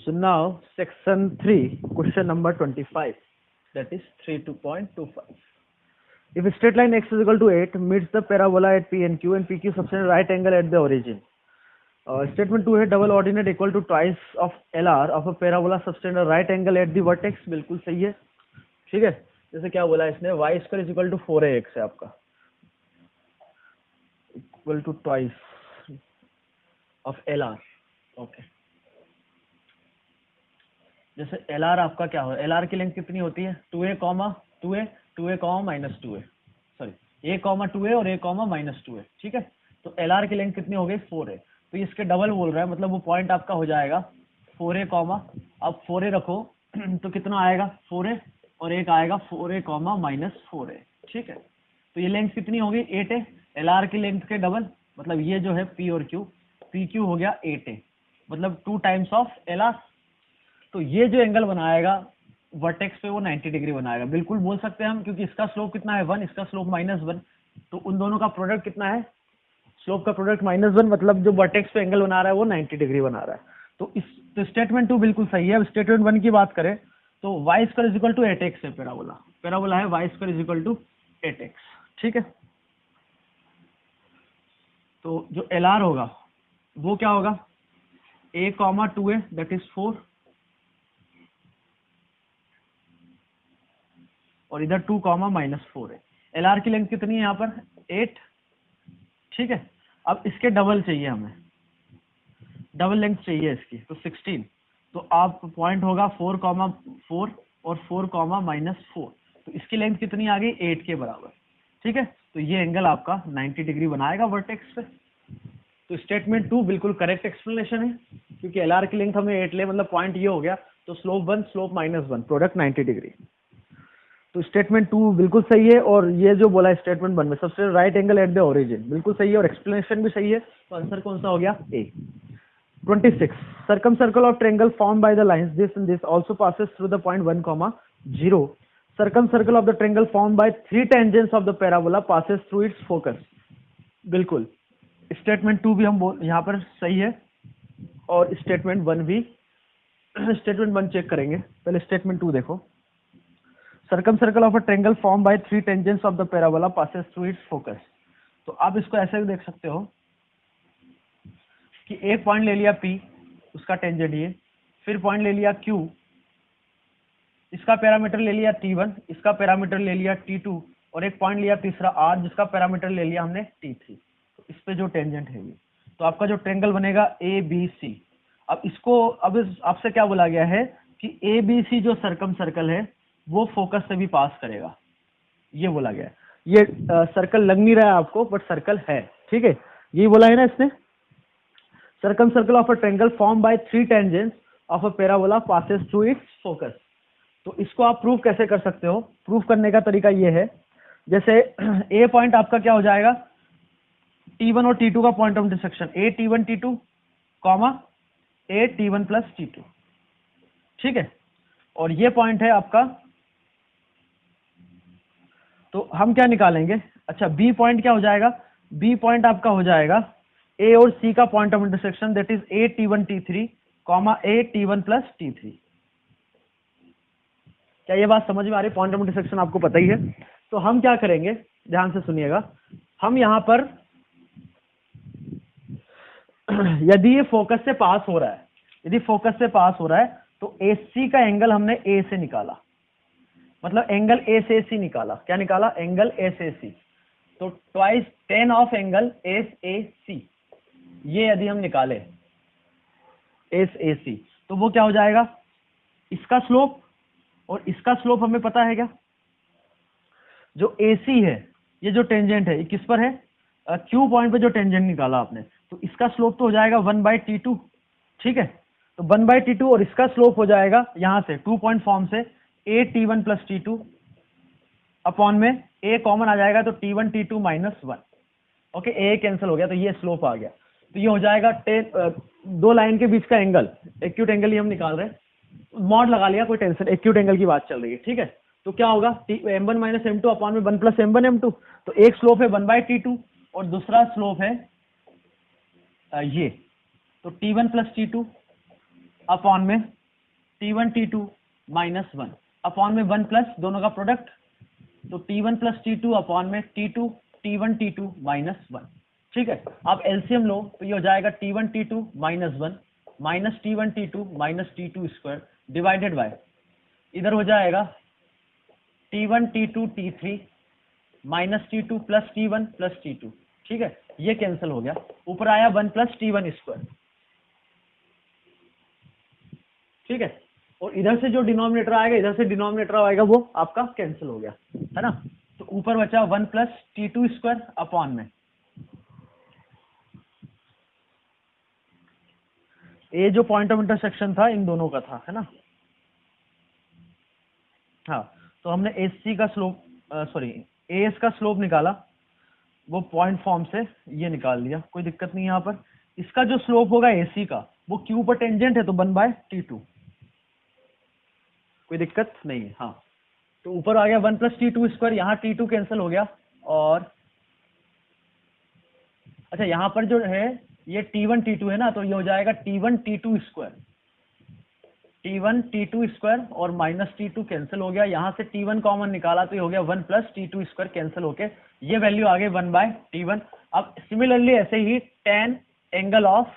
So now section 3, question number 25, that is 3.25. If a straight line x is equal to 8 meets the parabola at P and PQ subtend a right angle at the origin. Statement 2 है double ordinate equal to twice of LR of a parabola subtend right angle at the vertex. बिल्कुल सही है. ठीक है. जैसे क्या बोला इसने, Y square is equal to 4ax है आपका, equal to twice of LR. Okay. जैसे LR आपका क्या हो, LR की लेंथ कितनी होती है, 2a, 2a minus 2a, sorry a, 2a और a, माइनस 2a. ठीक है. तो LR की लेंथ कितनी हो गई, 4a. तो इसके डबल बोल रहा है, मतलब वो पॉइंट आपका हो जाएगा 4a, अब 4a रखो तो कितना आएगा 4a और एक आएगा 4a, माइनस 4a. ठीक है. तो ये लेंथ कितनी होगी 8a. LR की लेंथ के डबल, मतलब ये जो है P और Q, PQ हो गया 8a, मतलब 2 टाइम्स ऑफ LR. तो ये जो एंगल बनाएगा वर्टेक्स पे वो 90 डिग्री बनाएगा. बिल्कुल बोल सकते हैं हम, क्योंकि इसका स्लोप कितना है 1, इसका स्लोप -1, तो उन दोनों का प्रोडक्ट कितना है, स्लोप का प्रोडक्ट -1, मतलब जो वर्टेक्स पे एंगल बना रहा है वो 90 डिग्री बना रहा है. तो स्टेटमेंट 2 बिल्कुल सही है. अब स्टेटमेंट 1 की बात करें तो Y square is equal to 8x है. पैराबोला है Y square is equal to 8x. ठीक है. तो जो LR होगा वो क्या होगा, a, 2a दैट इज 4 और इधर 2, माइनस 4 है. LR की लेंथ कितनी है यहाँ पर 8. ठीक है. अब इसके डबल चाहिए हमें, डबल लेंथ चाहिए इसकी, तो 16. तो आप पॉइंट होगा 4, 4 और 4, माइनस 4. तो इसकी लेंथ कितनी आ गई 8 के बराबर. ठीक है. तो ये एंगल आपका 90 डिग्री बनाएगा वर्टेक्स पे. तो स्टेटमेंट 2 बिल्कुल करेक्ट एक्सप्लेनेशन है, क्योंकि LR की लेंथ हमें 8 ले, मतलब पॉइंट ये हो गया. तो स्लोप 1, स्लोप -1, प्रोडक्ट 90 डिग्री. तो स्टेटमेंट 2 बिल्कुल सही है. और ये जो बोला है स्टेटमेंट 1 में, सबसे right angle at the origin, बिल्कुल सही है और एक्सप्लेनेशन भी सही है. तो आंसर कौन सा हो गया, ए. 26. Circumcircle of triangle formed by the lines this and this also passes through the point 1, 0. Circumcircle of the triangle formed by 3 tangents of the parabola passes through its focus. बिल्कुल. Statement 2 भी हम यहाँ पर सही है और स्टेटमेंट 1 भी. Statement 1 check करेंगे, पहले स्टेटमेंट 2 देखो. Circumcircle of a triangle formed by 3 tangents of the parabola passes through its focus. तो आप इसको ऐसे भी देख सकते हो कि एक पॉइंट ले लिया P, उसका टेंजेंट ये, फिर पॉइंट ले लिया Q, इसका पैरामीटर ले लिया T1, इसका पैरामीटर ले लिया T2 और एक पॉइंट लिया तीसरा R, जिसका पैरामीटर ले लिया हमने T3. तो इस पे जो टेंजेंट है ये, तो आपका जो ट्रायंगल बनेगा ABC. अब इसको आपसे क्या बोला गया है कि ABC जो सर्कम सर्कल है वो फोकस से भी पास करेगा, ये बोला गया है. ये सर्कल लग नहीं रहा है आपको, बट सर्कल है. ठीक है. यही बोला है ना इसने. Circumcircle of a triangle form by 3 tangents of a parabola passes through its focus. तो इसको आप प्रूव कैसे कर सकते हो, प्रूव करने का तरीका ये है, जैसे ए पॉइंट आपका क्या हो जाएगा, T1 और T2 का point of intersection, A T1 T2, A T1 plus T2. ठीक है. और ये पॉइंट है आपका, तो हम क्या निकालेंगे, अच्छा B पॉइंट क्या हो जाएगा, B पॉइंट आपका हो जाएगा A और C का point of intersection, that is A T1 T3, A T1 plus T3. क्या ये बात समझ में आ रही है, पॉइंट ऑफ इंटरसेक्शन आपको पता ही है. तो हम क्या करेंगे, ध्यान से सुनिएगा. हम यहां पर यदि ये फोकस से पास हो रहा है, यदि फोकस से पास हो रहा है तो AC का एंगल हमने A से निकाला, मतलब एंगल A से C निकाला. क्या निकाला, एंगल A से C. तो twice tan of angle SAC, ये यदि हम निकाले SAC, तो वो क्या हो जाएगा, इसका स्लोप और इसका स्लोप हमें पता है क्या, जो AC है, ये जो टेंजेंट है ये किस पर है, Q पॉइंट पे जो टेंजेंट निकाला आपने, तो इसका स्लोप तो हो जाएगा 1/T2. ठीक है. तो 1/T2 और इसका स्लोप हो जाएगा यहां से 2 पॉइंट फॉर्म से A T1 plus T2 upon में A कॉमन आ जाएगा तो T1 T2 minus 1. Okay. A cancel हो गया, तो ये स्लोप आ गया. तो ये हो जाएगा 2 लाइन के बीच का एंगल, एक्यूट एंगल ही हम निकाल रहे हैं, मॉड लगा लिया, कोई टेंशन, एक्यूट एंगल की बात चल रही है. ठीक है. तो क्या होगा, M1 माइनस M2 अपॉन में 1 प्लस M1 M2. तो एक स्लोप है 1/T2 और दूसरा स्लोप है ये, तो T1 प्लस T2 अपॉन में T1 T2 माइनस 1 अपॉन में 1 प्लस दोनों का प्रोडक्ट, तो T1 प्लस T2 अपॉन में T2 T1 T2 माइनस 1। ठीक है, आप एलसीएम लो तो ये हो जाएगा T1 T2 minus 1 minus T1 T2 minus T2 square divided bye, इधर हो जाएगा T1 T2 T3 minus T2 plus T1 plus T2। ठीक है, ये कैंसिल हो गया, ऊपर आया 1 प्लस T1 स्क्वायर। ठीक है, और इधर से जो डिनोमिनेटर आएगा, इधर से डिनोमिनेटर आएगा, वो आपका कैंसिल हो गया, है ना। तो ऊपर बचा 1 प्लस T2 स्क्वायर अपॉन में ए जो पॉइंट ऑफ इंटरसेक्शन था इन दोनों का था, है ना। हाँ, तो हमने एस का स्लोप सॉरी एस का स्लोप निकाला, वो पॉइंट फॉर्म से ये निकाल लिया, कोई दिक्कत नहीं है यहाँ पर। इसका जो स्लोप होगा एसी का वो क्यू पर टेंजेंट है, तो 1/T2, कोई दिक्कत नहीं है। हाँ, तो ऊपर आ गया 1 प्लस T2 स्क्वायर, यहाँ T2 कैंसिल हो गया, और अच्छा यहाँ पर जो है ये T1 T2 है ना, तो ये हो जाएगा T1 T2 square, T1 T2 square और माइनस T2 कैंसिल हो गया, यहाँ से T1 कॉमन निकाला तो ये हो गया 1 प्लस T2 स्क्वायर कैंसिल होके ये वैल्यू आ गई 1/T1। अब सिमिलरली ऐसे ही tan angle of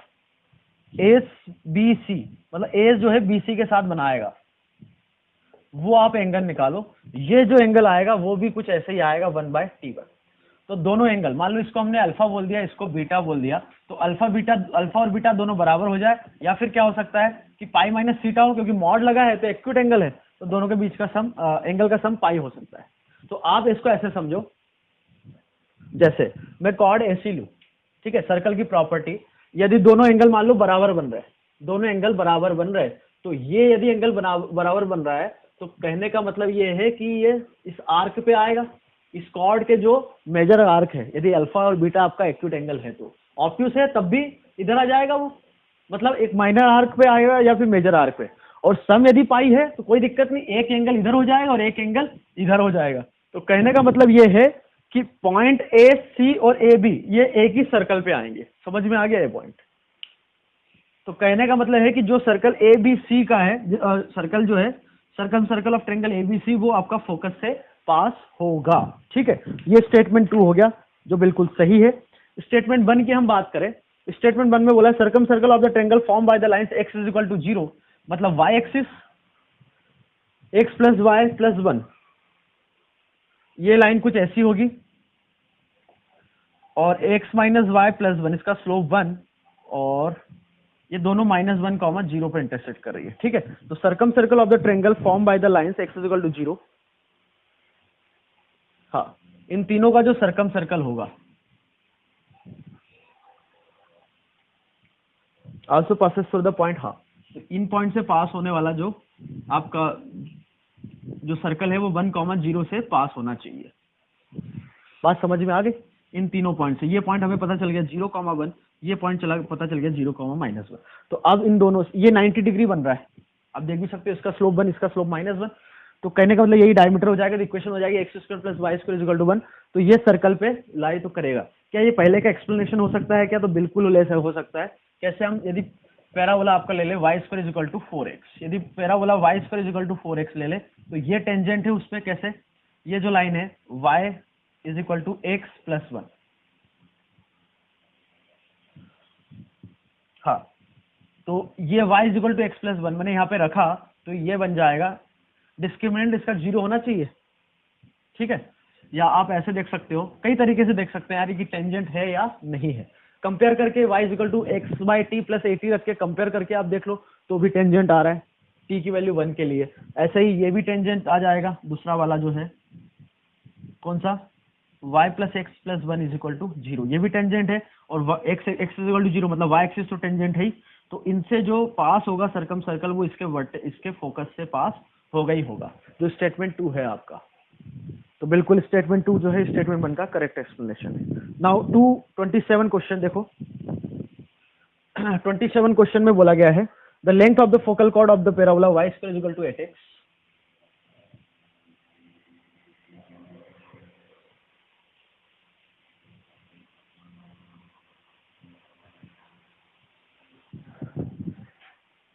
S B C, मतलब एस जो है बीसी के साथ बनाएगा, वो आप एंगल निकालो, ये जो एंगल आएगा वो भी कुछ ऐसे ही आएगा 1/T1। तो दोनों एंगल, मान लो इसको हमने अल्फा बोल दिया, इसको बीटा बोल दिया, तो अल्फा और बीटा दोनों बराबर हो जाए, या फिर क्या हो सकता है कि पाई माइनस थीटा हो, क्योंकि मॉड लगा है तो एक्यूट एंगल है, तो दोनों के बीच का सम एंगल का सम पाई हो सकता है। तो आप इसको ऐसे समझो, जैसे मैं कॉर्ड एसी लूं, ठीक है, सर्कल की प्रॉपर्टी, यदि दोनों एंगल मान लो बराबर बन रहे हैं, दोनों एंगल बराबर बन रहे हैं, तो ये यदि एंगल बराबर बन रहा है, तो कहने का मतलब ये है कि ये इस आर्क पे आएगा, इस कॉर्ड के जो मेजर आर्क है, यदि अल्फा और बीटा आपका एक्यूट एंगल है तो ऑब्ट्यूस है, तब भी इधर आ जाएगा वो, मतलब एक माइनर आर्क पे आएगा या फिर मेजर आर्क पे। और सम यदि पाई है तो कोई दिक्कत नहीं, एक एंगल इधर हो जाएगा और एक एंगल इधर हो जाएगा। तो कहने का मतलब ये है कि पॉइंट ए सी और ए बी ये एक ही सर्कल पे आएंगे। समझ में आ गया ये पॉइंट? तो कहने का मतलब है कि जो सर्कल ए बी सी का है, सर्कल जो है circle of triangle A B C, वो आपका फोकस से पास होगा। ठीक है, ये स्टेटमेंट 2 हो गया जो बिल्कुल सही है। स्टेटमेंट 1 की हम बात करें, स्टेटमेंट 1 में बोला circle of the triangle form by the lines x is equal to 0, मतलब y axis x plus Y plus 1, ये लाइन कुछ ऐसी होगी, और x माइनस वाई प्लस 1 इसका स्लोप 1, और ये दोनों -1, 0 पर इंटरसेक्ट कर रही है। ठीक है, तो circle of the triangle form by the lines x is equal to 0, हाँ, इन तीनों का जो सर्कल होगा, also passes through the point, हाँ, तो इन पॉइंट से पास होने वाला जो आपका जो सर्कल है वो 1, 0 से पास होना चाहिए। बात समझ में आ गई? इन तीनों पॉइंट से ये पॉइंट हमें पता चल गया 0, 1, ये पॉइंट पता चल गया 0, -1। तो अब इन दोनों ये 90 डिग्री बन रहा है, आप देख भी सकते हो, इसका स्लोप 1, इसका स्लोप -1। तो कहने का मतलब यही डायमीटर हो जाएगा, तो इक्वेशन हो जाएगी x² + y² = 1। तो ये सर्कल पे लाई तो करेगा। क्या ये पहले का एक्सप्लेनेशन हो सकता है क्या? तो बिल्कुल ऐसा हो सकता है। कैसे? हम यदि पैराबोला आपका ले ले y² = 4x, यदि पैराबोला y² = 4x ले ले, तो ये टेंजेंट है उस पर, कैसे? ये जो लाइन है y = x + 1, हाँ, तो ये y = x + 1 मैंने यहाँ पे रखा, तो ये बन जाएगा, डिस्क्रिमिनेंट इसका 0 होना चाहिए। ठीक है, या आप ऐसे देख सकते हो, कई तरीके से देख सकते हैं यार कि टेंजेंट है या नहीं है। कंपेयर करके y = x/t + 80 रख के कंपेयर करके आप देख लो, तो भी टेंजेंट आ रहा है t की वैल्यू 1 के लिए। ऐसे ही ये भी टेंजेंट आ जाएगा, दूसरा वाला जो है कौन सा, y + x + 1 = 0, ये भी टेंजेंट है, और x = 0 मतलब y एक्सिस तो टेंजेंट है ही। तो इनसे जो पास होगा सर्कल वो इसके फोकस से पास होगा ही होगा, जो स्टेटमेंट 2 है आपका। तो बिल्कुल स्टेटमेंट 2 जो है स्टेटमेंट 1 का करेक्ट एक्सप्लेनेशन है। नाउ 27 क्वेश्चन देखो। 27 क्वेश्चन में बोला गया है the length of the focal chord of the parabola y² = 8x।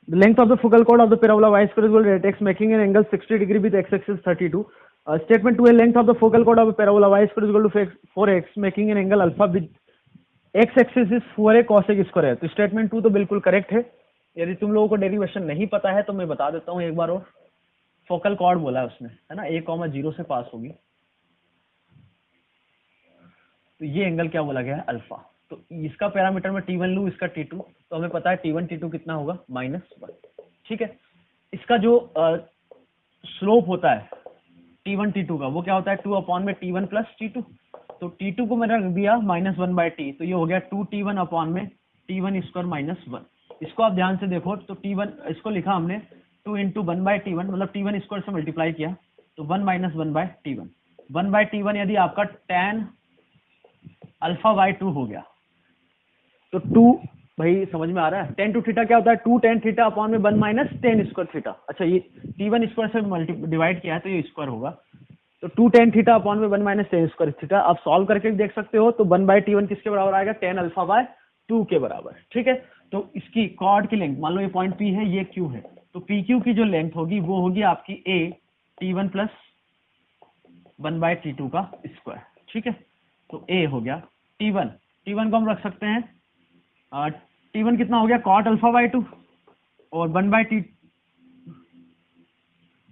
The length of the focal chord of the parabola y square is equal to 8x, making an angle 60 degree with x-axis 32. Statement 2 है, length of the focal chord of a parabola y square is equal to 4x, making an angle alpha with x-axis is 4a cosec square है। तो statement 2 तो बिल्कुल correct है। यदि तुम लोगों को डेरिवेशन नहीं पता है तो मैं बता देता हूँ एक बार और। फोकल कॉर्ड बोला है उसने, है ना, a,0 से पास होगी, तो ये एंगल क्या बोला गया है, अल्फा। तो इसका पैरामीटर में T1 लूँ, इसका T2, तो हमें पता है T1 T2 कितना होगा, -1। ठीक है, इसका जो स्लोप होता है T1 T2 का, वो क्या होता है 2/T1 + T2। तो T2 को मैंने रख दिया -1/T, तो ये हो गया 2T1 T1 स्क्वायर -1। इसको आप ध्यान से देखो, तो T1 इसको लिखा हमने 2 × 1/T1, मतलब T1 स्क्वायर से मल्टीप्लाई किया, तो 1 - 1/T1। 1/T1 यदि आपका tan α/2 हो गया, तो 2, भाई समझ में आ रहा है, tan 2 थीटा क्या होता है, 2 tan थीटा अपॉन में 1 - tan स्क्वायर थीटा। अच्छा, ये T1 स्क्वायर से डिवाइड किया है तो ये स्क्वायर होगा, तो 2 tan थीटा अपॉन में 1 - tan स्क्वायर थीटा। आप सॉल्व करके देख सकते हो, तो 1/T1 किसके बराबर आएगा, tan α/2 के बराबर। ठीक है, तो इसकी कॉर्ड की लेंथ, मान लो ये पॉइंट P है, ये Q है, तो PQ की जो लेंथ होगी वो होगी आपकी a T1 + 1/T2 का स्क्वायर। ठीक है, तो a हो गया T1 को हम रख सकते हैं, T1 कितना हो गया, cot α/2, और 1/T,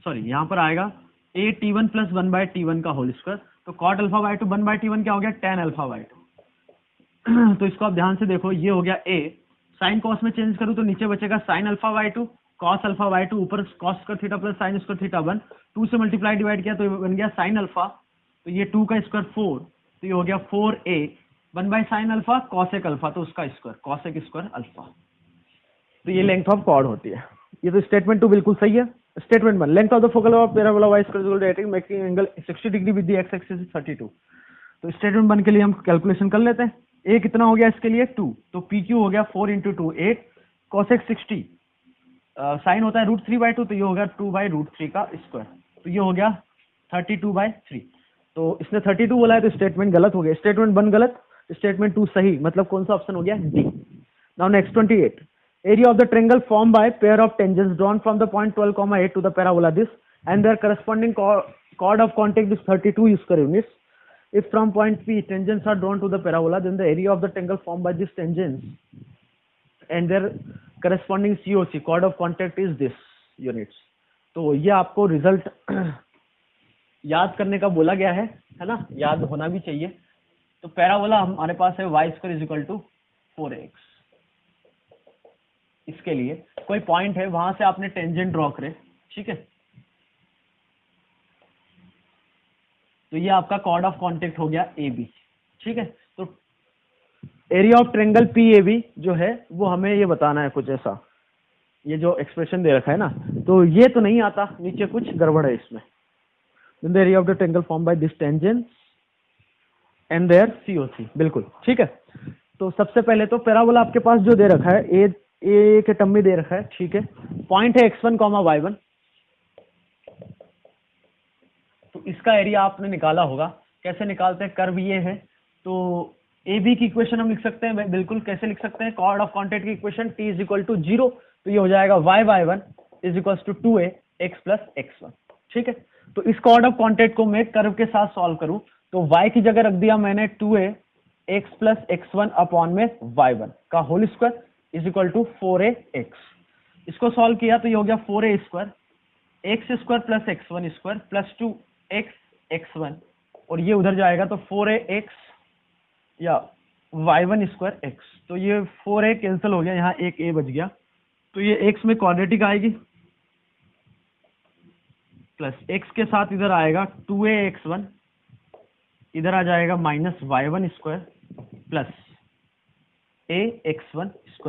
सॉरी यहाँ पर आएगा a T1 + 1/T1 का होल स्क्वायर, तो cot α/2 1/T1 क्या हो गया, tan α/2। तो इसको आप ध्यान से देखो, ये हो गया a, साइन कॉस में चेंज करूँ तो नीचे बचेगा sin α/2 cos α/2, ऊपर cos square theta + sin square theta 1, 2 से मल्टीप्लाई डिवाइड किया तो ये बन गया sin अल्फा, तो ये 2 का स्क्वायर 4, तो ये हो गया 4a 1/sin alpha cosec alpha, तो उसका स्क्वायर cosec स्क्वायर अल्फा। तो ये लेंथ ऑफ कॉर्ड होती है। ये तो स्टेटमेंट 2 बिल्कुल सही है। Statement 1, length of the focal of parabola y square equal to 18, making angle 60 degree with the x axis 32। तो स्टेटमेंट 1 के लिए हम कैलकुलेशन कर लेते हैं। a कितना हो गया इसके लिए 2, तो PQ हो गया 4 × 2 8, cosec 60 साइन होता है √3/2, तो ये हो गया 2/√3 का स्क्वायर, तो ये हो गया 32/3। तो इसने 32 बोला है तो स्टेटमेंट गलत हो गया, स्टेटमेंट 1 गलत, स्टेटमेंट 2 सही, मतलब कौन सा ऑप्शन हो गया, D. Now next 28, area of the triangle form by pair of tangents drawn from the point 12,8 to the parabola this and their corresponding chord of contact is 32 square units. If from point P tangents are drawn to the parabola, then the area of the triangle formed by these tangents and their corresponding COC chord of contact is this units. तो ये आपको result याद करने का बोला गया है ना, याद होना भी चाहिए। तो पैराबोला हमारे पास है y square is equal to 4x। इसके लिए कोई पॉइंट है, वहां से आपने टेंजेंट ड्रॉ करे, ठीक है, तो ये आपका कॉर्ड ऑफ कांटेक्ट हो गया AB। ठीक है, तो एरिया ऑफ ट्रायंगल PAB जो है वो हमें ये बताना है कुछ ऐसा, ये जो एक्सप्रेशन दे रखा है ना, तो ये तो नहीं आता, नीचे कुछ गड़बड़ है इसमें। The area of the triangle form by this tangent and their COC, बिल्कुल ठीक है। तो सबसे पहले तो पैराबोला आपके पास जो दे रखा है ए के टर्म में दे रखा है, ठीक है, पॉइंट है x1, y1, तो इसका एरिया आपने निकाला होगा। कैसे निकालते हैं, कर्व ये है, तो AB की इक्वेशन हम लिख सकते हैं, बिल्कुल कैसे लिख सकते हैं, कॉर्ड ऑफ कांटेक्ट की इक्वेशन T = 0, तो ये हो जाएगा y1 = 2a x + x1। ठीक है, तो इस कॉर्ड ऑफ कांटेक्ट को मैं कर्व के साथ सॉल्व करूं तो y की जगह रख दिया मैंने 2a x + x1 अपॉन में y1 का होल स्क्वायर = 4ax। इसको सॉल्व किया तो ये हो गया 4a² x² + x1² + 2x x1, और ये उधर जाएगा तो 4ax या y1² x, तो ये 4a कैंसिल हो गया, यहाँ एक a बच गया, तो ये x में क्वाड्रेटिक आएगी प्लस x के साथ इधर आएगा 2ax1, इधर आ जाएगा -y1² प्लस ax1² =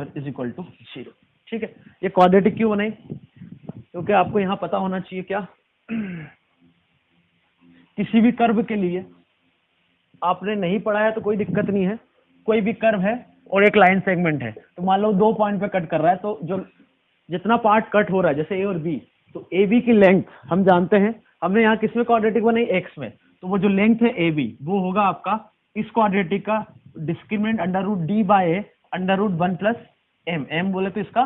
0। ठीक है, ये क्वाड्रेटिक क्यों बनाई, क्योंकि आपको यहाँ पता होना चाहिए क्या, किसी भी कर्व के लिए आपने नहीं पढ़ा है तो कोई दिक्कत नहीं है, कोई भी कर्व है और एक लाइन सेगमेंट है, तो मान लो 2 पॉइंट पे कट कर रहा है, तो जो जितना पार्ट कट हो रहा है जैसे A और B, तो AB की लेंथ हम जानते हैं, हमने यहाँ किस में क्वाड्रेटिक बनाई, x में, तो वो जो लेंथ है AB वो होगा आपका इस क्वाड्रेटिक का डिस्क्रिमिनेंट √d/a √1 + m, m बोले तो इसका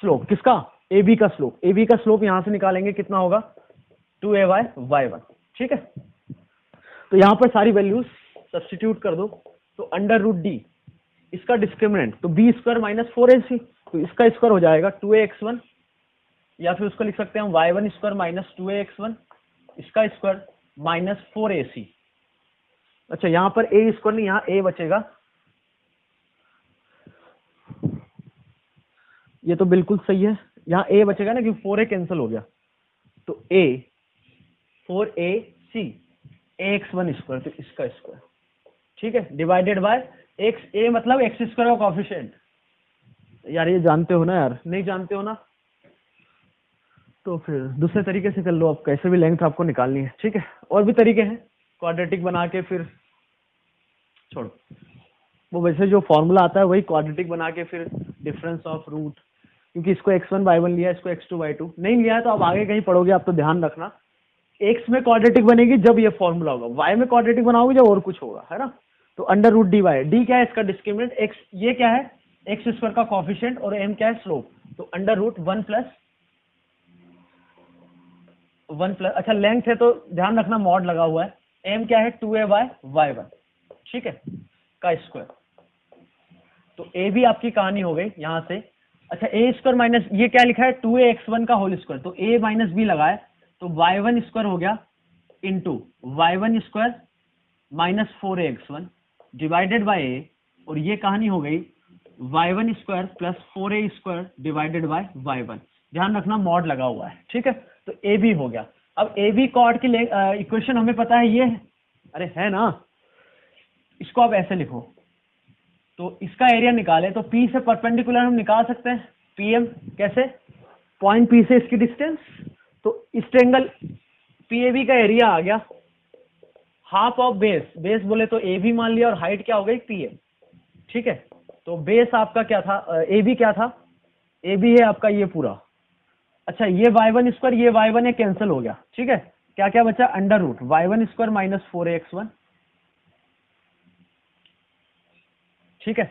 स्लोप, किसका, ए बी का स्लोप, ए बी का स्लोप यहां से निकालेंगे कितना होगा 2ay y1, ठीक है। तो यहाँ पर सारी वैल्यूज सब्स्टिट्यूट कर दो, तो अंडर रूट डी इसका डिस्क्रिमिनेंट तो बी स्क्वायर माइनस 4ac, तो इसका स्क्वायर हो जाएगा 2ax1, या फिर उसको लिख सकते हैं हम y1 स्क्वायर माइनस 2ax1, इसका स्क्वायर माइनस 4ac। अच्छा यहाँ पर ए स्क्वायर नहीं, यहाँ ए बचेगा, ये तो बिल्कुल सही है, यहाँ ए बचेगा ना क्योंकि 4a कैंसिल हो गया, तो a 4ac ax1 स्क्वायर, तो इसका स्क्वायर, ठीक है, डिवाइडेड बाय एक्स, ए मतलब एक्स स्क्वायर का कॉफिशिएंट। यार ये जानते हो ना यार, नहीं जानते हो ना तो फिर दूसरे तरीके से कर लो, आप कैसे भी लेंथ आपको निकालनी है, ठीक है। और भी तरीके हैं, क्वाड्रेटिक बना के फिर छोड़ो, वो वैसे जो फॉर्मूला आता है वही क्वाड्रेटिक बना के फिर डिफरेंस ऑफ रूट, क्योंकि इसको x1 y1 लिया, इसको x2 y2 नहीं लिया है, तो आप आगे कहीं पढ़ोगे आप तो ध्यान रखना, x में क्वाड्रेटिक बनेगी जब ये फॉर्मूला होगा, y में क्वाड्रेटिक बनाओगे जब और कुछ होगा, है ना। तो under root D Y, D क्या है इसका डिस्क्रिमिनेंट, x ये क्या है एक्स स्क्वायर का कॉफिशिएंट, और m क्या है स्लोप, तो अंडर रूट 1 प्लस, अच्छा लेंथ है तो ध्यान रखना मॉड लगा हुआ है, m क्या है 2ay y1, ठीक है, का स्क्वायर। तो a भी आपकी कहानी हो गई यहां से। अच्छा a स्क्वायर माइनस ये क्या लिखा है 2ax1 का होल स्क्वायर, तो a माइनस बी लगाए तो y1 स्क्वायर हो गया into y1 square minus 4ax1 divided by a, और ये कहानी हो गई y1 square plus 4a square divided bye y1, ध्यान रखना मॉड लगा हुआ है, ठीक है। तो ए बी हो गया। अब ए बी कॉर्ड की इक्वेशन हमें पता है ये है, अरे है ना, इसको आप ऐसे लिखो, तो इसका एरिया निकाले तो P से परपेंडिकुलर हम निकाल सकते हैं PM, कैसे, पॉइंट P से इसकी डिस्टेंस, तो इस ट्रायंगल PAB का एरिया आ गया हाफ ऑफ बेस, बेस बोले तो AB मान लिया और हाइट क्या हो गई PM, ठीक है। तो बेस आपका क्या था, AB क्या था, AB है आपका ये पूरा, अच्छा ये y1 स्क्वायर, ये y1 है कैंसिल हो गया, ठीक है, क्या क्या बचा under root y1 square minus 4ax1, ठीक है,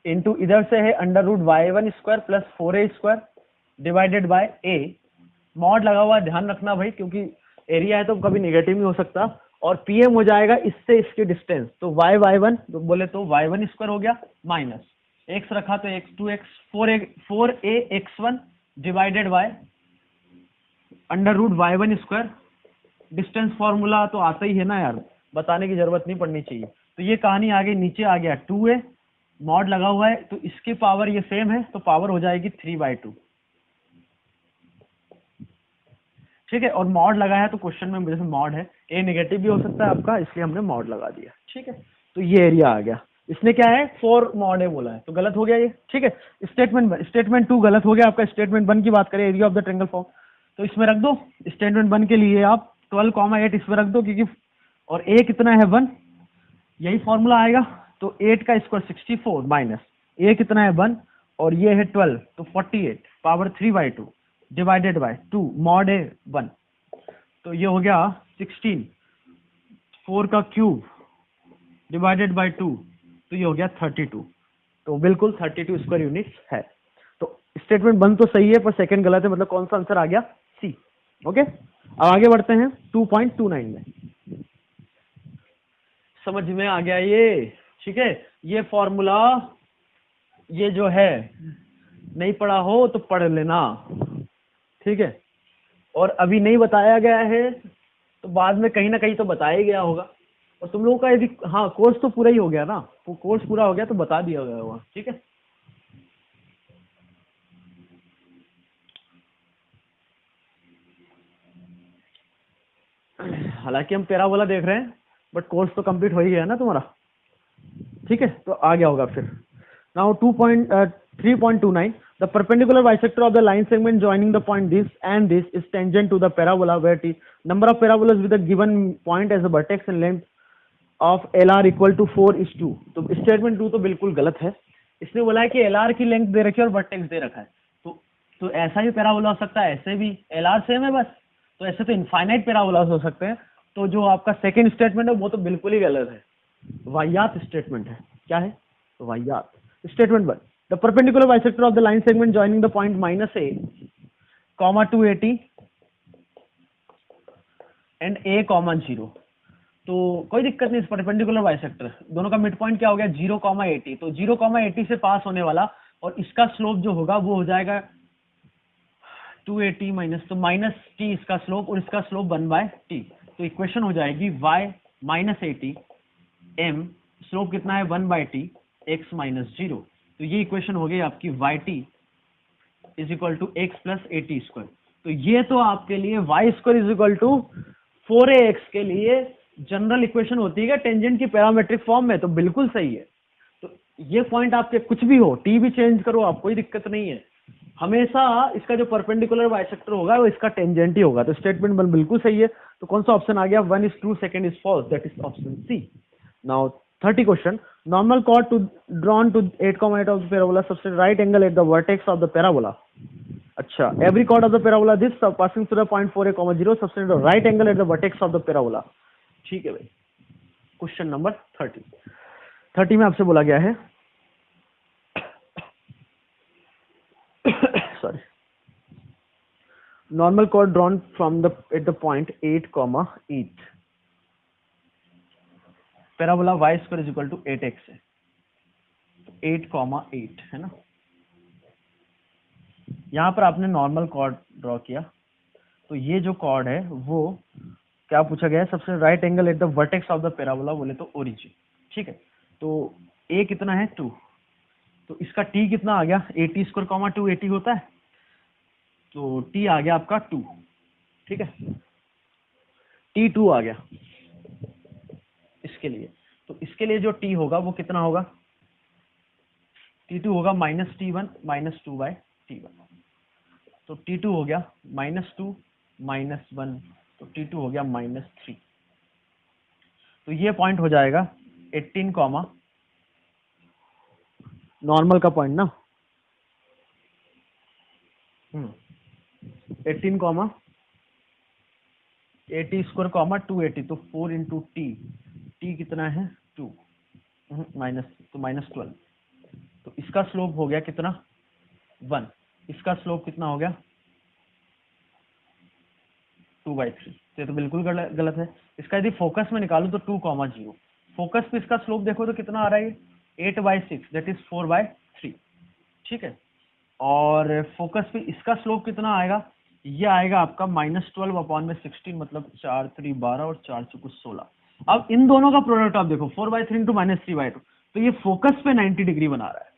इनटू इधर से है under root y1 square plus 4a square divided by a, mod लगा हुआ ध्यान रखना भाई, क्योंकि एरिया है तो कभी नेगेटिव नहीं हो सकता, और pm हो जाएगा इससे इसकी डिस्टेंस, तो y1 तो बोले तो y1 स्क्वायर हो गया माइनस x रखा तो x 2x 4ax1 divided by under root y1 square, distance formula तो आता ही है ना यार, बताने की जरूरत नहीं पड़नी चाहिए। तो ये कहानी आगे नीचे आ गया 2a, मॉड लगा हुआ है तो इसकी पावर ये सेम है, तो पावर हो जाएगी 3/2, ठीक है। और मॉड लगा है तो क्वेश्चन में जैसे मॉड है, ए नेगेटिव भी हो सकता है आपका, इसलिए हमने मॉड लगा दिया, ठीक है। तो ये एरिया आ गया, इसने क्या है 4 मॉड है बोला है, तो गलत हो गया ये, ठीक है। स्टेटमेंट 2 गलत हो गया आपका। स्टेटमेंट 1 की बात करें, area of the triangle form, तो इसमें रख दो स्टेटमेंट 1 के लिए आप 12,8 इसमें रख दो, क्योंकि और a कितना है 1, यही फॉर्मूला आएगा, तो 8 का स्क्वायर 64 माइनस a कितना है 1 और ये है 12, तो 48 पावर 3/2 डिवाइडेड बाय 2, मॉड है 1, तो ये हो गया 16, 4 का क्यूब डिवाइडेड बाय 2, तो ये हो गया 32, तो बिल्कुल 32 स्क्वायर यूनिट्स है। तो स्टेटमेंट 1 तो सही है पर सेकंड गलत है, मतलब कौन सा आंसर आ गया सी, ओके। अब आगे बढ़ते हैं 2.29 में, समझ में आ गया ये, ठीक है। ये फॉर्मूला ये जो है नहीं पढ़ा हो तो पढ़ लेना, ठीक है। और अभी नहीं बताया गया है तो बाद में कहीं ना कहीं तो बताया गया होगा, और तुम लोगों का यदि हाँ कोर्स तो पूरा ही हो गया ना, वो कोर्स पूरा हो गया तो बता दिया गया होगा, ठीक है। हालांकि हम पैराबोला देख रहे हैं बट कोर्स तो कंप्लीट हो ही गया ना तुम्हारा, ठीक है। तो आ गया होगा फिर। Now 3.29 the perpendicular bisector of the line segment joining the point this and this is tangent to the parabola where t number of parabolas with a given point as a vertex and length of LR equal to 4:2। तो statement 2 तो बिल्कुल गलत है, इसने बोला है कि LR की लेंथ दे रखी है और वर्टेक्स दे रखा है, तो ऐसा ही पैराबोला हो सकता है, ऐसे भी LR सेम है बस, तो ऐसे तो इनफाइनाइट पैराबोलास हो सकते हैं। तो जो आपका सेकंड स्टेटमेंट है वो तो बिल्कुल ही गलत है, वाहियात स्टेटमेंट है, क्या है वाहियात। Statement 1 the perpendicular bisector of the line segment joining the point minus A comma 280 and A comma 0। तो कोई दिक्कत नहीं, इस परपेंडिकुलर बाइसेक्टर दोनों का मिड पॉइंट क्या हो गया 0,80। तो 0,80 से पास होने वाला और इसका स्लोप जो होगा वो हो जाएगा 280 माइनस, तो माइनस टी इसका स्लोप और इसका स्लोप 1/t। तो इक्वेशन हो जाएगी y माइनस 80 m, स्लोप कितना है 1/t x माइनस 0। तो ये इक्वेशन हो गई आपकी yt is equal to x plus 80 square. तो ये तो आपके लिए y square is equal to 4ax के लिए जनरल इक्वेशन होती है टेंजेंट की पैरामेट्रिक फॉर्म में, तो बिल्कुल सही है। तो ये पॉइंट आपके कुछ भी हो, टी भी चेंज करो आप, कोई दिक्कत नहीं है, हमेशा इसका जो परपेंडिकुलर बाइसेक्टर होगा वो इसका टेंजेंट ही होगा। तो स्टेटमेंट बिल्कुल सही है। तो कौन सा ऑप्शन आ गया, 1 is true, second is false, that is option C। Now 30 question, normal chord to drawn to 8,8 of the parabola subtend right angle at the vertex of the parabola। अच्छा, every chord of the parabola this passing through the point 4a, 0 subtend the right angle at the vertex of the parabola। ठीक है भाई, question number 30 में आपसे बोला गया है sorry, normal chord drawn from the at the point 8,8 parabola y square is equal to 8x है, 8,8 है ना। यहां पर आपने नॉर्मल कॉर्ड ड्रॉ किया, तो ये जो कॉर्ड है वो क्या पूछा गया है, सबसे right angle at the vertex of the parabola, बोले तो ओरिजिन। ठीक है, तो a कितना है 2, तो इसका t कितना आ गया 80 स्क्वायर कॉमा 280 होता है, तो t आ गया आपका 2। ठीक है, t 2 आ गया इसके लिए। तो इसके लिए जो t होगा वो कितना होगा, t2 होगा माइनस t1 माइनस 2/t1। तो t2 हो गया -2 -1, तो t2 हो गया -3। तो ये पॉइंट हो जाएगा 18 कॉमा नॉर्मल का पॉइंट ना, 18 कॉमा 80 स्क्वायर कॉमा 280, तो 4 इंटू t कितना है 2 माइनस, तो -12। तो इसका स्लोप हो गया कितना 1, इसका स्लोप कितना हो गया 2/3। तो ये तो बिल्कुल गलत है। इसका यदि फोकस में निकालूं तो 2,0, फोकस पे इसका स्लोप देखो तो कितना आ रहा है 8/6, दैट इज 4/3। ठीक है, और फोकस पे इसका स्लोप कितना आएगा, ये आएगा आपका -12/16, मतलब 4 3 12 और 4 4 16। अब इन दोनों का प्रोडक्ट आप देखो 4/3 इंटू -3/2, तो ये फोकस पे 90 डिग्री बना रहा है,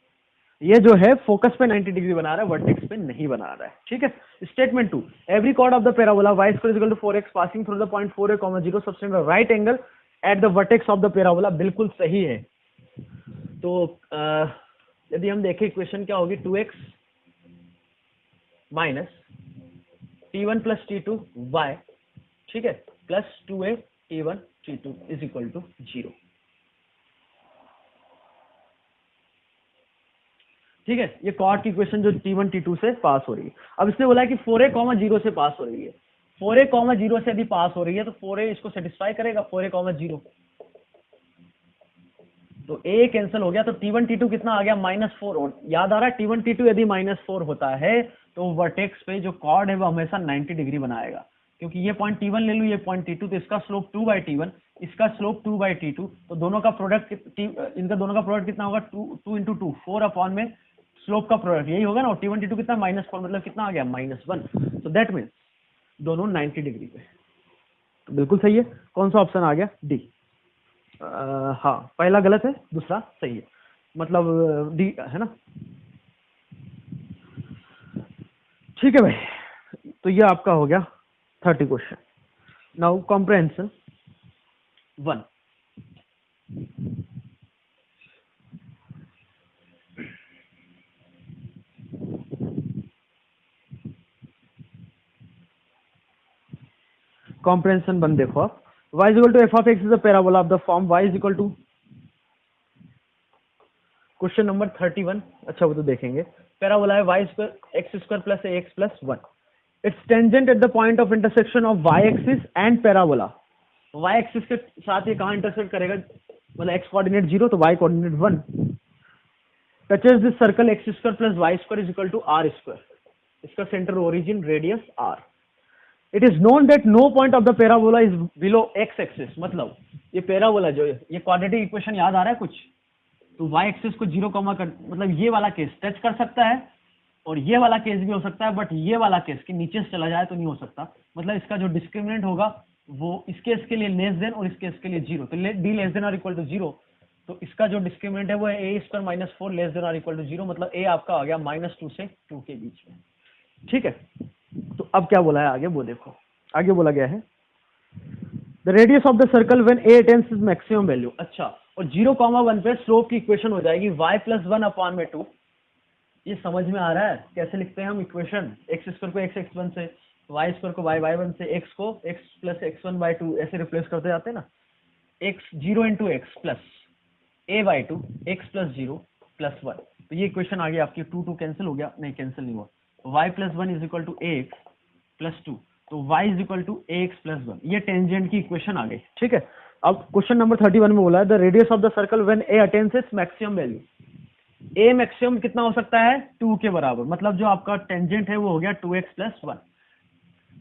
ये जो है फोकस पे 90 डिग्री बना रहा है, वर्टेक्स पे नहीं बना रहा है। ठीक है, statement 2, every chord of the parabola y square is equal to 4x passing through the point 4a, 0 subtend the right angle at the vertex of the parabola, बिल्कुल सही है। तो यदि हम देखें इक्वेशन क्या होगी, 2x minus t1 plus t2 y, ठीक है, plus 2a t1 t2 is equal to 0। ठीक है, ये कॉर्ड की इक्वेशन जो t1 t2 से पास हो रही है। अब इसने बोला है कि 4a, 0 से पास हो रही है, 4a, 0 से यदि पास हो रही है तो 4a इसको सेटिस्फाई करेगा, 4a, 0, तो a कैंसिल हो गया, तो t1 t2 कितना आ गया -4। याद आ रहा है t1 t2 यदि -4 होता है तो वर्टेक्स पे जो कॉर्ड है वो हमेशा 90 डिग्री बनाएगा, क्योंकि ये पॉइंट t1 ले लूं, ये पॉइंट t2, तो इसका स्लोप 2/t1, इसका स्लोप 2/t2, तो दोनों का प्रोडक्ट, इनका दोनों का प्रोडक्ट कितना होगा 2 इंटू 2, 4 अपॉन में स्लोप का प्रोडक्ट यही होगा ना, t1 t2 कितना -4, मतलब कितना आ गया -1। तो दैट मीन्स दोनों 90 डिग्री पे, तो बिल्कुल सही है। कौन सा ऑप्शन आ गया, डी। हाँ, पहला गलत है, दूसरा सही है, मतलब डी है ना। ठीक है भाई, तो ये आपका हो गया 30 क्वेश्चन। नाउ कॉम्प्रहेंशन 1, कॉम्प्रहेंशन 1 देखो आप, y is equal to f of x is a parabola of the form y is equal to, question number 31, अच्छा वो तो देखेंगे, पैराबोला है y square x square plus ax plus 1, it's tangent at the point of intersection of y axis and parabola. y axis के साथ ये कहाँ intersect करेगा, मतलब x कोऑर्डिनेट 0 तो y coordinate 1, touches this circle x square plus y square is equal to r square, इसका centre origin radius r. It is known that no point of the parabola is below x axis, मतलब ये parabola जो है, ये quadratic equation याद आ रहा है कुछ, तो वाई एक्सिस को 0 कॉमा कर, मतलब ये वाला केस टच कर सकता है और ये वाला केस भी हो सकता है, बट ये वाला केस कि नीचे से चला जाए तो नहीं हो सकता, मतलब इसका जो डिस्क्रिमिनेंट होगा वो इस केस के लिए लेस देन और इस केस के लिए 0, तो डी लेस देन और इक्वल टू 0, तो इसका जो डिस्क्रिमिनेंट है वो है ए स्क्वायर माइनस 4 लेस देन और इक्वल टू 0, मतलब ए आपका आ गया -2 से 2 के बीच में। ठीक है, तो अब क्या बोला है आगे वो देखो, आगे बोला गया है the radius of the circle when A attains is maximum value. अच्छा, और 0,1 पे स्लोप की इक्वेशन हो जाएगी y प्लस 1 अपॉन में 2। ये समझ में आ रहा है कैसे लिखते हैं हम इक्वेशन, एक्स स्क्वायर को एक्स x1 से, वाई स्क्वायर को वाई y1 से, एक्स को x प्लस x1/2 ऐसे रिप्लेस करते जाते हैं ना, x 0 into x plus a/2 x plus 0 plus 1, तो ये इक्वेशन आ गई आपकी, 2 कैंसिल हो गया, नहीं कैंसिल नहीं हुआ, y प्लस 1 is equal to ax plus 2, तो y is equal to ax plus 1, ये टेंजेंट की इक्वेशन आ गई। ठीक है, अब क्वेश्चन नंबर 31 में बोला है the radius of the circle when a attains its maximum value. a maximum कितना हो सकता है, 2 के बराबर, मतलब जो आपका टेंजेंट है वो हो गया 2x प्लस 1,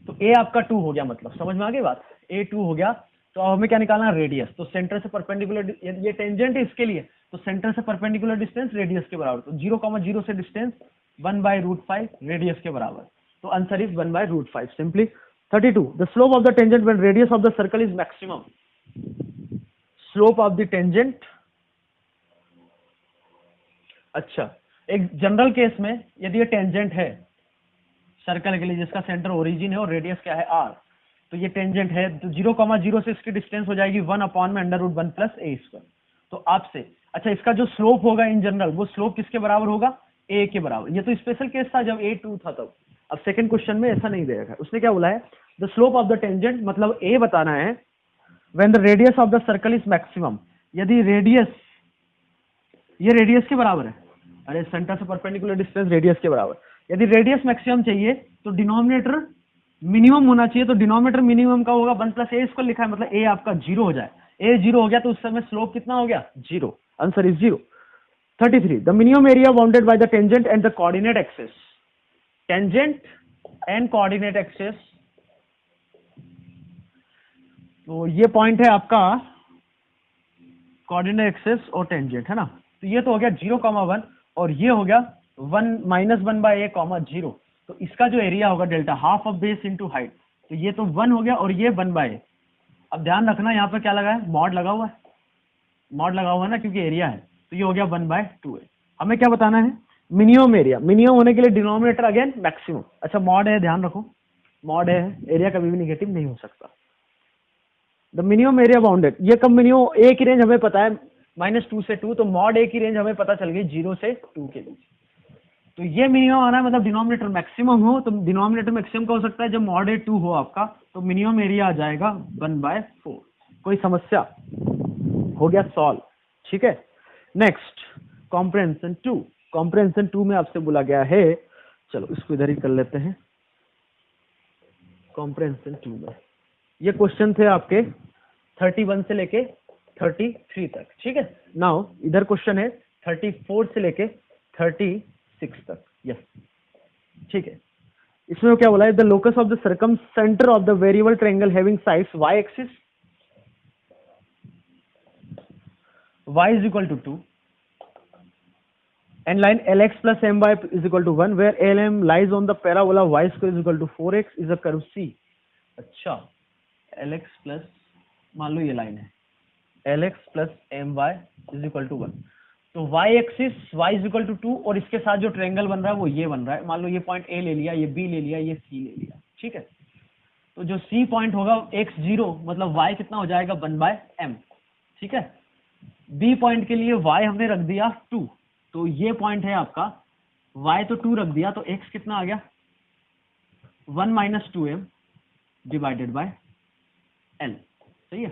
तो a आपका 2 हो गया, मतलब समझ में आ गई बात, a 2 हो गया, तो अब हमें क्या निकालना है, रेडियस, तो सेंटर से परपेंडिकुलर, ये टेंजेंट है इसके लिए, तो सेंटर से परपेंडिकुलर डिस्टेंस रेडियस के बराबर, तो 0,0 से डिस्टेंस 1/√5 रेडियस के बराबर, तो answer is 1/√5 simply. 32 the slope of the tangent when radius of the circle is maximum. Slope of the tangent, अच्छा एक जनरल केस में यदि ये टेंजेंट है सर्कल के लिए जिसका सेंटर ओरिजिन है और रेडियस क्या है r, तो ये टेंजेंट है, तो 0,0 से इसकी डिस्टेंस हो जाएगी 1 अपॉन में √1 प्लस a स्क्वायर, तो आपसे अच्छा इसका जो स्लोप होगा इन जनरल वो स्लोप किसके बराबर होगा, a के बराबर। ये तो स्पेशल केस था जब a 2 था तब, अब सेकंड क्वेश्चन में ऐसा नहीं देगा, उसने क्या बोला है the slope of the tangent, मतलब a बताना है when the radius of the circle is maximum, यदि रेडियस, ये रेडियस के बराबर है, अरे सेंटर से परपेंडिकुलर डिस्टेंस रेडियस के बराबर, यदि रेडियस मैक्सिमम चाहिए तो डिनोमिनेटर मिनिमम होना चाहिए, तो डिनोमिनेटर मिनिमम का होगा 1 प्लस ए स्क्वायर लिखा है, मतलब a आपका 0 हो जाए, a 0 हो गया तो उस समय स्लोप कितना हो गया 0, answer is 0। 33 the minimum area bounded by the tangent and the coordinate axis, tangent and coordinate axis, तो ये पॉइंट है आपका कोऑर्डिनेट एक्सिस और टेंजेंट है ना, तो ये तो हो गया 0,1 और ये हो गया 1 - 1/a, 0, तो इसका जो एरिया होगा delta half of base into height, तो ये तो 1 हो गया और ये 1/a। अब ध्यान रखना यहाँ पर क्या लगा है, मॉड लगा हुआ है, मॉड लगा हुआ है ना क्योंकि एरिया है, तो ये हो गया 1/2a। हमें क्या बताना है, मिनिमम एरिया, मिनिमम होने के लिए डिनोमिनेटर अगेन मैक्सिमम, अच्छा मॉड है ध्यान रखो, मॉड है, एरिया कभी भी निगेटिव नहीं हो सकता। द मिनिमम एरिया बाउंडेड, ये कब मिनिमम, ए की रेंज हमें पता है -2 से 2, तो मॉड ए की रेंज हमें पता चल गई 0 से 2 के बीच, तो ये मिनिमम आना है, मतलब डिनोमिनेटर मैक्सिमम हो, तो डिनोमिनेटर मैक्सिमम का हो सकता है जब मॉड ए 2 हो आपका, तो मिनिमम एरिया आ जाएगा 1/4। कोई समस्या, हो गया सॉल्व। ठीक है, नेक्स्ट कॉम्प्रिहेंशन 2, कॉम्प्रिहेंशन 2 में आपसे बोला गया है, चलो इसको इधर ही कर लेते हैं, कॉम्प्रिहेंशन 2 में ये क्वेश्चन थे आपके 31 से लेके 33 तक। ठीक है, नाउ इधर क्वेश्चन है 34 से लेके 36 तक, यस ठीक है। इसमें क्या बोला है, the locus of the circum centre of the variable triangle having sides y axis, y is equal to 2 and line lx plus my is equal to 1 where lm lies on the parabola y square is equal to 4x is a curve C। अच्छा lx plus, मान लो ये line है lx plus my is equal to 1, तो y axis y is equal to 2 और इसके साथ जो ट्रायंगल बन रहा है वो ये बन रहा है, मान लो ये पॉइंट A ले लिया, ये B ले लिया, ये C ले लिया। ठीक है, तो जो C पॉइंट होगा x0, मतलब y कितना हो जाएगा 1/m। ठीक है, B पॉइंट के लिए y हमने रख दिया 2, तो ये पॉइंट है आपका, y तो 2 रख दिया, तो x कितना आ गया 1 - 2m डिवाइडेड बाय l। सही है,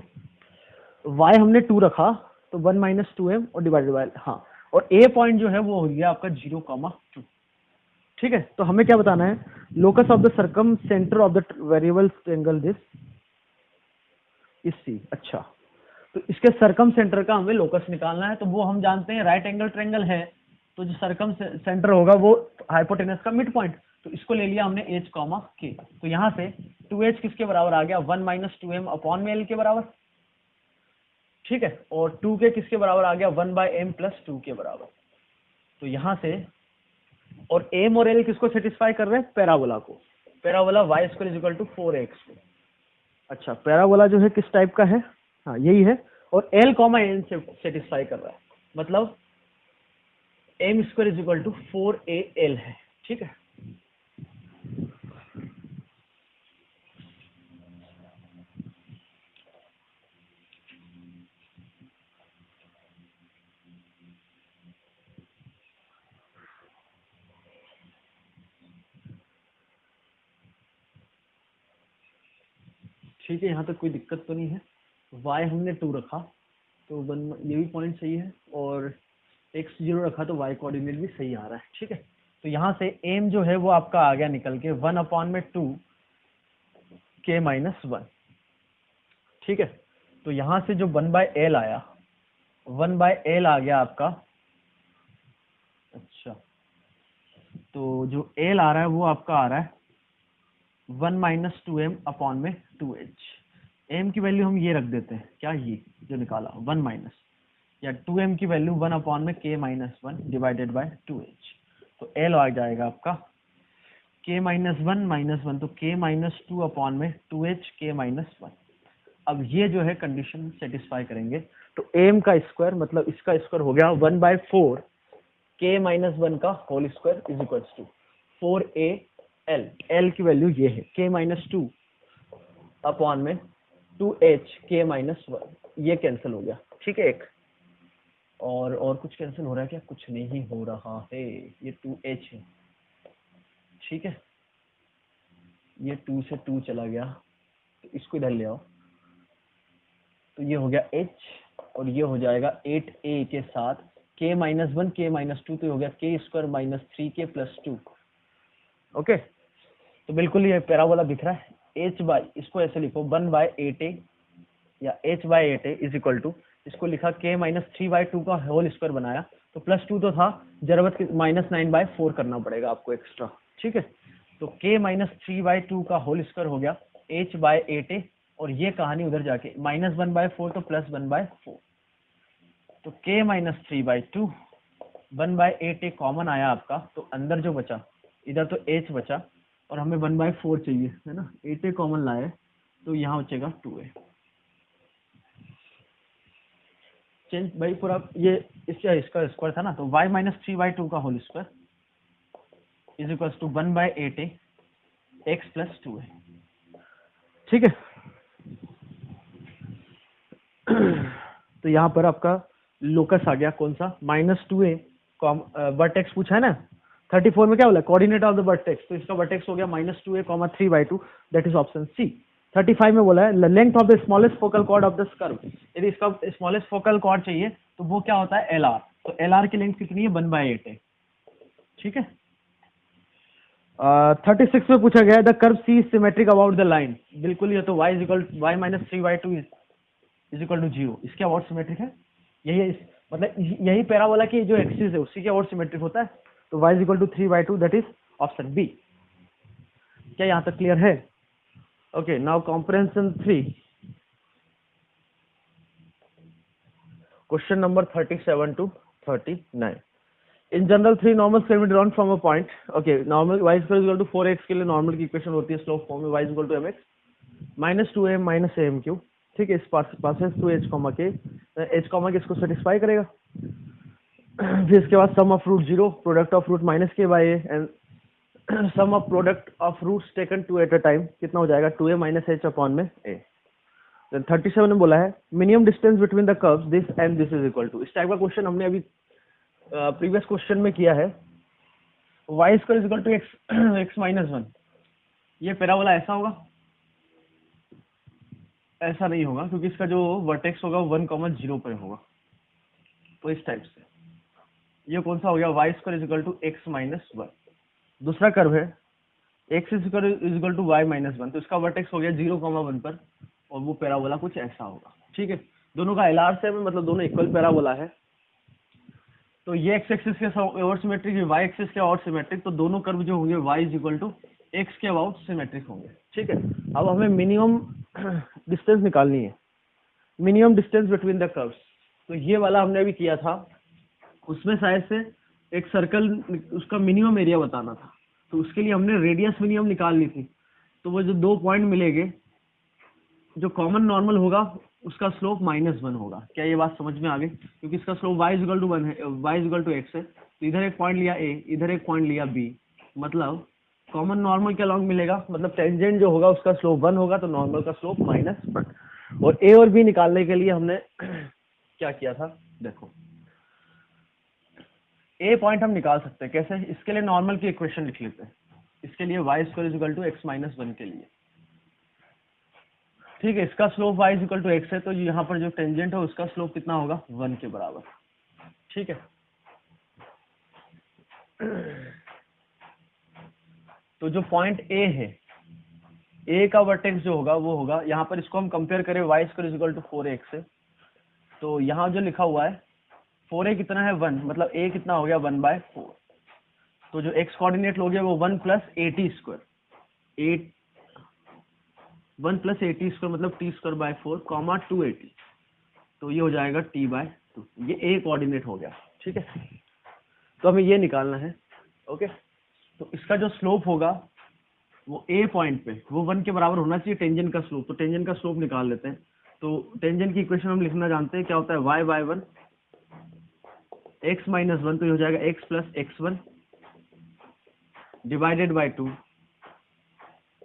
y हमने 2 रखा तो 1 - 2m और डिवाइडेड बाय, हाँ, और a पॉइंट जो है वो हो गया आपका 0,2। ठीक है, तो हमें क्या बताना है, locus of the circum centre of the variable triangle this is C। अच्छा, तो इसके सर्कम सेंटर का हमें लोकस निकालना है, तो वो हम जानते हैं राइट एंगल ट्रायंगल है, तो जो सर्कम सेंटर होगा वो हाइपोटेनस का मिड पॉइंट, तो इसको ले लिया हमने h कॉमा k। तो यहाँ से 2h किसके बराबर आ गया, 1 माइनस 2m अपॉन में l के बराबर, ठीक है। और 2k किसके बराबर आ गया, 1 बाय m प्लस 2 के बराबर। तो यहाँ से, और m और l किसको सेटिस्फाई कर रहे हैं, पैराबोला को। Parabola y square is equal to 4x। अच्छा, पैराबोला जो है किस टाइप का है, हाँ यही है, और l कॉमा n से सेटिस्फाई कर रहा है, मतलब m square is equal to 4al है, ठीक है। ठीक है, यहाँ तक कोई दिक्कत तो नहीं है। y हमने 2 रखा तो ये भी पॉइंट सही है, और x 0 रखा तो y कोऑर्डिनेट भी सही आ रहा है, ठीक है। तो यहाँ से m जो है वो आपका आ गया निकल के 1 अपॉन में 2 k माइनस 1, ठीक है। तो यहाँ से जो 1 बाय l आया, 1 बाय l आ गया आपका। अच्छा, तो जो l आ रहा है वो आपका आ रहा है 1 माइनस 2m अपॉन में 2h। m की वैल्यू हम ये रख देते हैं, क्या ये जो निकाला 1 माइनस, या 2m की वैल्यू 1 अपॉन में k minus 1 divided by 2h। तो l आ जाएगा आपका k माइनस 1 माइनस 1, तो k माइनस 2 अपॉन में 2h k माइनस 1। अब ये जो है कंडीशन सेटिस्फाई करेंगे, तो m का स्क्वायर मतलब इसका स्क्वायर हो गया 1 बाय 4 k माइनस 1 का whole square is equal to 4al। l की वैल्यू ये है k माइनस 2 अपॉन में 2h k माइनस 1, ये कैंसिल हो गया, ठीक है। एक और कुछ कैंसिल हो रहा है क्या, कुछ नहीं हो रहा है, ये 2h है, ठीक है। ये 2 से 2 चला गया, तो इसको इधर ले आओ, तो ये हो गया h, और ये हो जाएगा 8a के साथ k माइनस 1 k माइनस 2, तो ये हो गया k square minus 3k plus 2। Okay, तो बिल्कुल ये पैराबोला दिख रहा है। h बाई, इसको ऐसे लिखो 1 बाय 8a या h by 8a is equal to, इसको लिखा k माइनस 3/2 का होल स्क्वायर बनाया, तो प्लस 2 तो था, जरूरत माइनस 9/4 करना पड़ेगा आपको एक्स्ट्रा, ठीक है। तो k माइनस 3/2 का होल स्क्वायर हो गया h बाय 8a, और ये कहानी उधर जाके माइनस 1/4 तो प्लस 1/4, तो k minus 3/2 1 by 8a common आया आपका, तो अंदर जो बचा, इधर तो h बचा, और हमें 1/4 चाहिए है ना, 8a कॉमन लाए, तो यहाँ बचेगा 2a। चेंज भाई पूरा, ये इसका स्क्वायर था ना, तो y माइनस 3/2 का whole square is equal to 1 by 8a x plus 2a, ठीक है। तो यहाँ पर आपका लोकस आ गया कौन सा, माइनस 2a, वर्टेक्स पूछा है ना, 34 में क्या बोला, कोऑर्डिनेट ऑफ द वर्टेक्स, तो इसका वर्टेक्स हो गया minus 2a, 3/2, that is option C. 35 में बोला है length of the smallest focal chord of the curve, यदि इसका स्मॉलेस्ट फोकल कॉर्ड चाहिए तो वो क्या होता है, LR। तो LR की लेंथ कितनी है, 1 बाय 8 है, ठीक है। 36 में पूछा गया है the curve C is symmetric about the line, बिल्कुल ये तो y minus 3/2 is equal to 0, इसके अबाउट सिमेट्रिक है, यही मतलब यही पैराबोला की जो एक्सिस है उसी के अबाउट सिमेट्रिक होता है, तो y is equal to 3/2, that is option B. क्या यहाँ तक क्लियर है? Okay, now comprehension 3, question number 37 to 39। In general 3 normal can be drawn from a point. Okay, normal y equal to 4x के लिए normal की equation होती है slope form में, y equal to mx minus 2a minus am cube, ठीक है। इस पास है 2h कॉमा के, h कॉमा के इसको सेटिस्फाई करेगा। फिर इसके बाद sum of root 0, product of root minus k by a, and sum of product of roots taken 2 at a time, कितना हो जाएगा 2a माइनस h अपॉन में a। 37 में बोला है minimum distance between the curves this and this is equal to, इस type का question हमने अभी प्रीवियस क्वेश्चन में किया है। y square is equal to x minus 1, ये पैराबोला ऐसा होगा, ऐसा नहीं होगा, क्योंकि इसका जो वर्टेक्स होगा 1,0 पर होगा, तो इस टाइप से ये कौन सा हो गया, y square is equal to x minus 1। दूसरा कर्व है x is equal to y minus 1, तो इसका वर्टेक्स हो गया 0,1 पर, और वो पैराबोला कुछ ऐसा होगा, ठीक है। दोनों का LR सेम है, मतलब दोनों इक्वल पैराबोला है। तो ये एक्स एक्सिस के और सिमेट्रिक, ये वाई एक्सिस के और सिमेट्रिक, तो दोनों कर्व जो होंगे Y is equal to X के अबाउट सिमेट्रिक होंगे। ठीक है, अब हमें मिनिमम डिस्टेंस निकालनी है, minimum distance between the curves. तो ये वाला हमने अभी किया था, उसमें शायद से एक सर्कल उसका मिनिमम एरिया बताना था, तो उसके लिए हमने रेडियस मिनिमम निकाल ली थी। तो वो जो 2 पॉइंट मिलेंगे, जो कॉमन नॉर्मल होगा उसका स्लोप -1 होगा। क्या ये बात समझ में आ गई? क्योंकि इसका स्लोप y इक्वल टू 1 है, y इक्वल टू x है, तो इधर एक पॉइंट लिया a, इधर एक पॉइंट लिया b, मतलब कॉमन नॉर्मल के अलॉन्ग मिलेगा, मतलब टेंजेंट जो होगा उसका स्लोप 1 होगा, तो नॉर्मल का स्लोप -1। और a और b निकालने के लिए हमने क्या किया था, देखो a पॉइंट हम निकाल सकते हैं कैसे, इसके लिए नॉर्मल की इक्वेशन लिख लेते हैं, इसके लिए y square equal to x minus 1 के लिए। ठीक है, इसका slope y equal to x है, तो यहाँ पर जो टेंजेंट है उसका स्लोप कितना होगा, 1 के बराबर। ठीक है, तो जो पॉइंट A है, A का वर्टेक्स जो होगा वो होगा यहाँ पर, इसको हम कंपेयर करें y square equal to 4x से, तो यहाँ जो लिखा हुआ है 4a कितना है 1, मतलब a कितना हो गया 1/4, तो जो x कोऑर्डिनेट लोगे वो 1 प्लस 80 स्क्वायर, 1 प्लस 80 स्क्वायर मतलब t स्क्वायर बाय 4 कॉमा 280, तो ये हो जाएगा t/2, ये a कोऑर्डिनेट हो गया। ठीक है, तो हमें ये निकालना है। ओके, तो इसका जो स्लोप होगा वो a पॉइंट पे वो 1 के बराबर होना चाहिए टेंजेंट का स्लोप, तो टेंजेंट का स्लोप निकाल लेते हैं। तो टेंजेंट की इक्वेशन हम लिखना जानते हैं, क्या होता है y/1 x माइनस 1, तो ये हो जाएगा x plus x1 divided by 2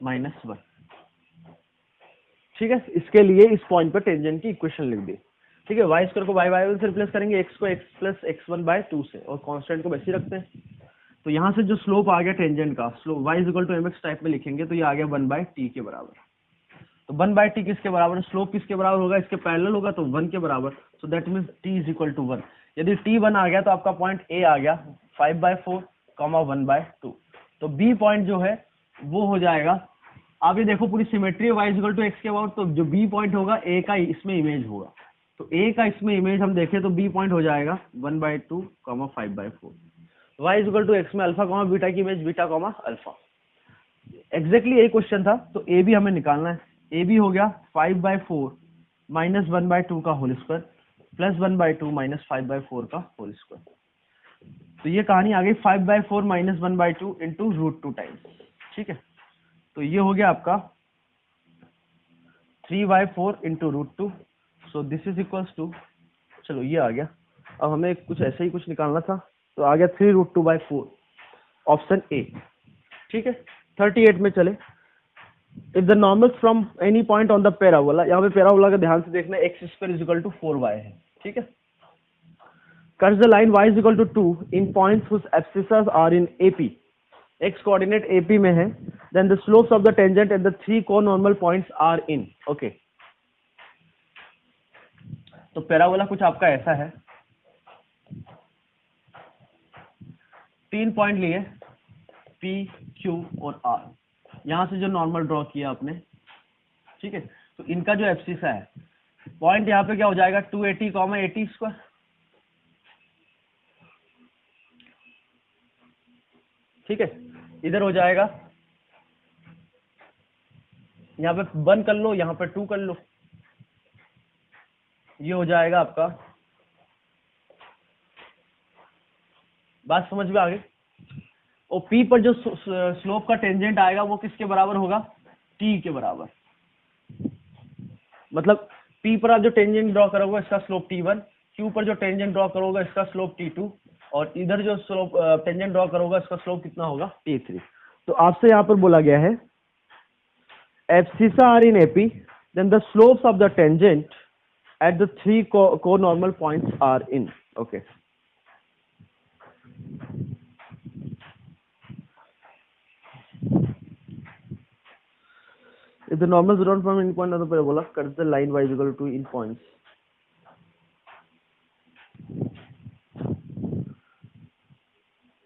-1। ठीक है, इसके लिए इस पॉइंट पर टेंजेंट की इक्वेशन लिख दी। ठीक है, y स्क्वायर को y/1 से रिप्लेस करेंगे, x को x प्लस x1/2 से, और कांस्टेंट को वैसे ही रखते हैं। तो यहाँ से जो स्लोप आ गया टेंजेंट का, slope y equal to mx type में लिखेंगे, तो ये आ गया 1/t के बराबर। तो 1/t किसके बराबर, स्लोप किसके बराबर होगा, इसके पैरेलल होगा, तो 1 के बराबर। So that means t is equal to 1। यदि t 1 आ गया तो आपका पॉइंट a आ गया 5/4, 1/2। तो b पॉइंट जो है वो हो जाएगा, आप ये देखो पूरी symmetry y equal to x के अबाउट, तो जो b पॉइंट होगा a का इसमें इमेज होगा, तो a का इसमें इमेज हम देखें तो b पॉइंट हो जाएगा 1/2, 5/4। y इक्वल टू x में अल्फा कॉमा बीटा की image beta comma alpha. Exactly यही क्वेश्चन था, तो ए भी हमें निकालना है। ए भी हो गया 5/4 माइनस 1/2 का होल स्क्वायर प्लस 1/2 माइनस 5/4 का होल स्क्वायर। तो ये कहानी आ गई 5/4 माइनस 1/2 इंटू √2 टाइम्स। ठीक है, तो ये हो गया आपका 3/4 into √2, so this is equals to, चलो ये आ गया। अब हमें कुछ ऐसे ही कुछ निकालना था, तो आ गया 3√2/4, ऑप्शन ए। ठीक है, 38 में चले। If the normal from any point on the parabola, यहाँ पे पैराबोला का ध्यान से देखना, x square is equal to 4y है। ठीक है, cuts the line y is equal to 2 in points whose abscissas are in AP, x coordinate AP में है, then the slopes of the tangent at the 3 conormal points are in. Okay, तो parabola कुछ आपका ऐसा है, 3 point लिए P, Q और R, यहां से जो नॉर्मल ड्रॉ किया आपने। ठीक है, तो इनका जो एब्सिसा है, पॉइंट यहाँ पे क्या हो जाएगा 280, 80 स्क्वायर। ठीक है, इधर हो जाएगा, यहाँ पे 1 कर लो, यहाँ पे 2 कर लो, ये हो जाएगा आपका, बात समझ में आ गई। और P पर जो स्लोप का टेंजेंट आएगा वो किसके बराबर होगा, T के बराबर। मतलब P पर आप जो टेंजेंट ड्रॉ करोगे इसका स्लोप T1, Q पर जो टेंजेंट ड्रॉ करोगे इसका स्लोप T2, और इधर जो स्लोप टेंजेंट ड्रॉ करोगे इसका स्लोप कितना होगा, T3। तो आपसे यहाँ पर बोला गया है abscissa are in AP, then the slopes of the tangent at the 3 co-normal points are in. Okay. If the normals are drawn from any point on the parabola, cuts the line y is equal to in points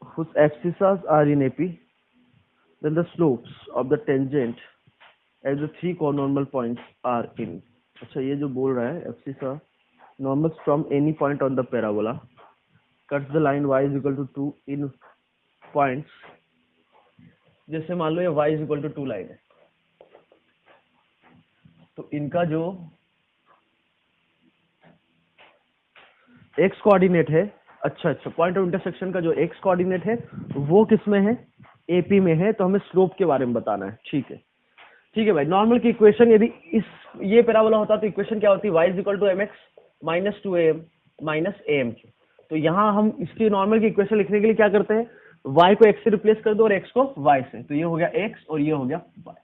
whose abscissas are in AP, then the slopes of the tangent at the 3 co-normal points are in. अच्छा, ये जो बोल रहा है abscissa normals from any point on the parabola, cuts the line y is equal to 2 in points. जैसे मान लो ये y is equal to 2 line है, तो इनका जो x कोऑर्डिनेट है, अच्छा पॉइंट ऑफ इंटरसेक्शन का जो x कोऑर्डिनेट है वो किस में है, AP में है, तो हमें स्लोप के बारे में बताना है। ठीक है भाई। नॉर्मल की इक्वेशन यदि ये पैराबोला होता तो इक्वेशन क्या होती, y is equal to mx minus 2am minus amq। तो यहाँ हम इसकी नॉर्मल की इक्वेशन लिखने के लिए क्या करते हैं, y को x से रिप्लेस कर दो और x को y से, तो ये हो गया x और ये हो गया y।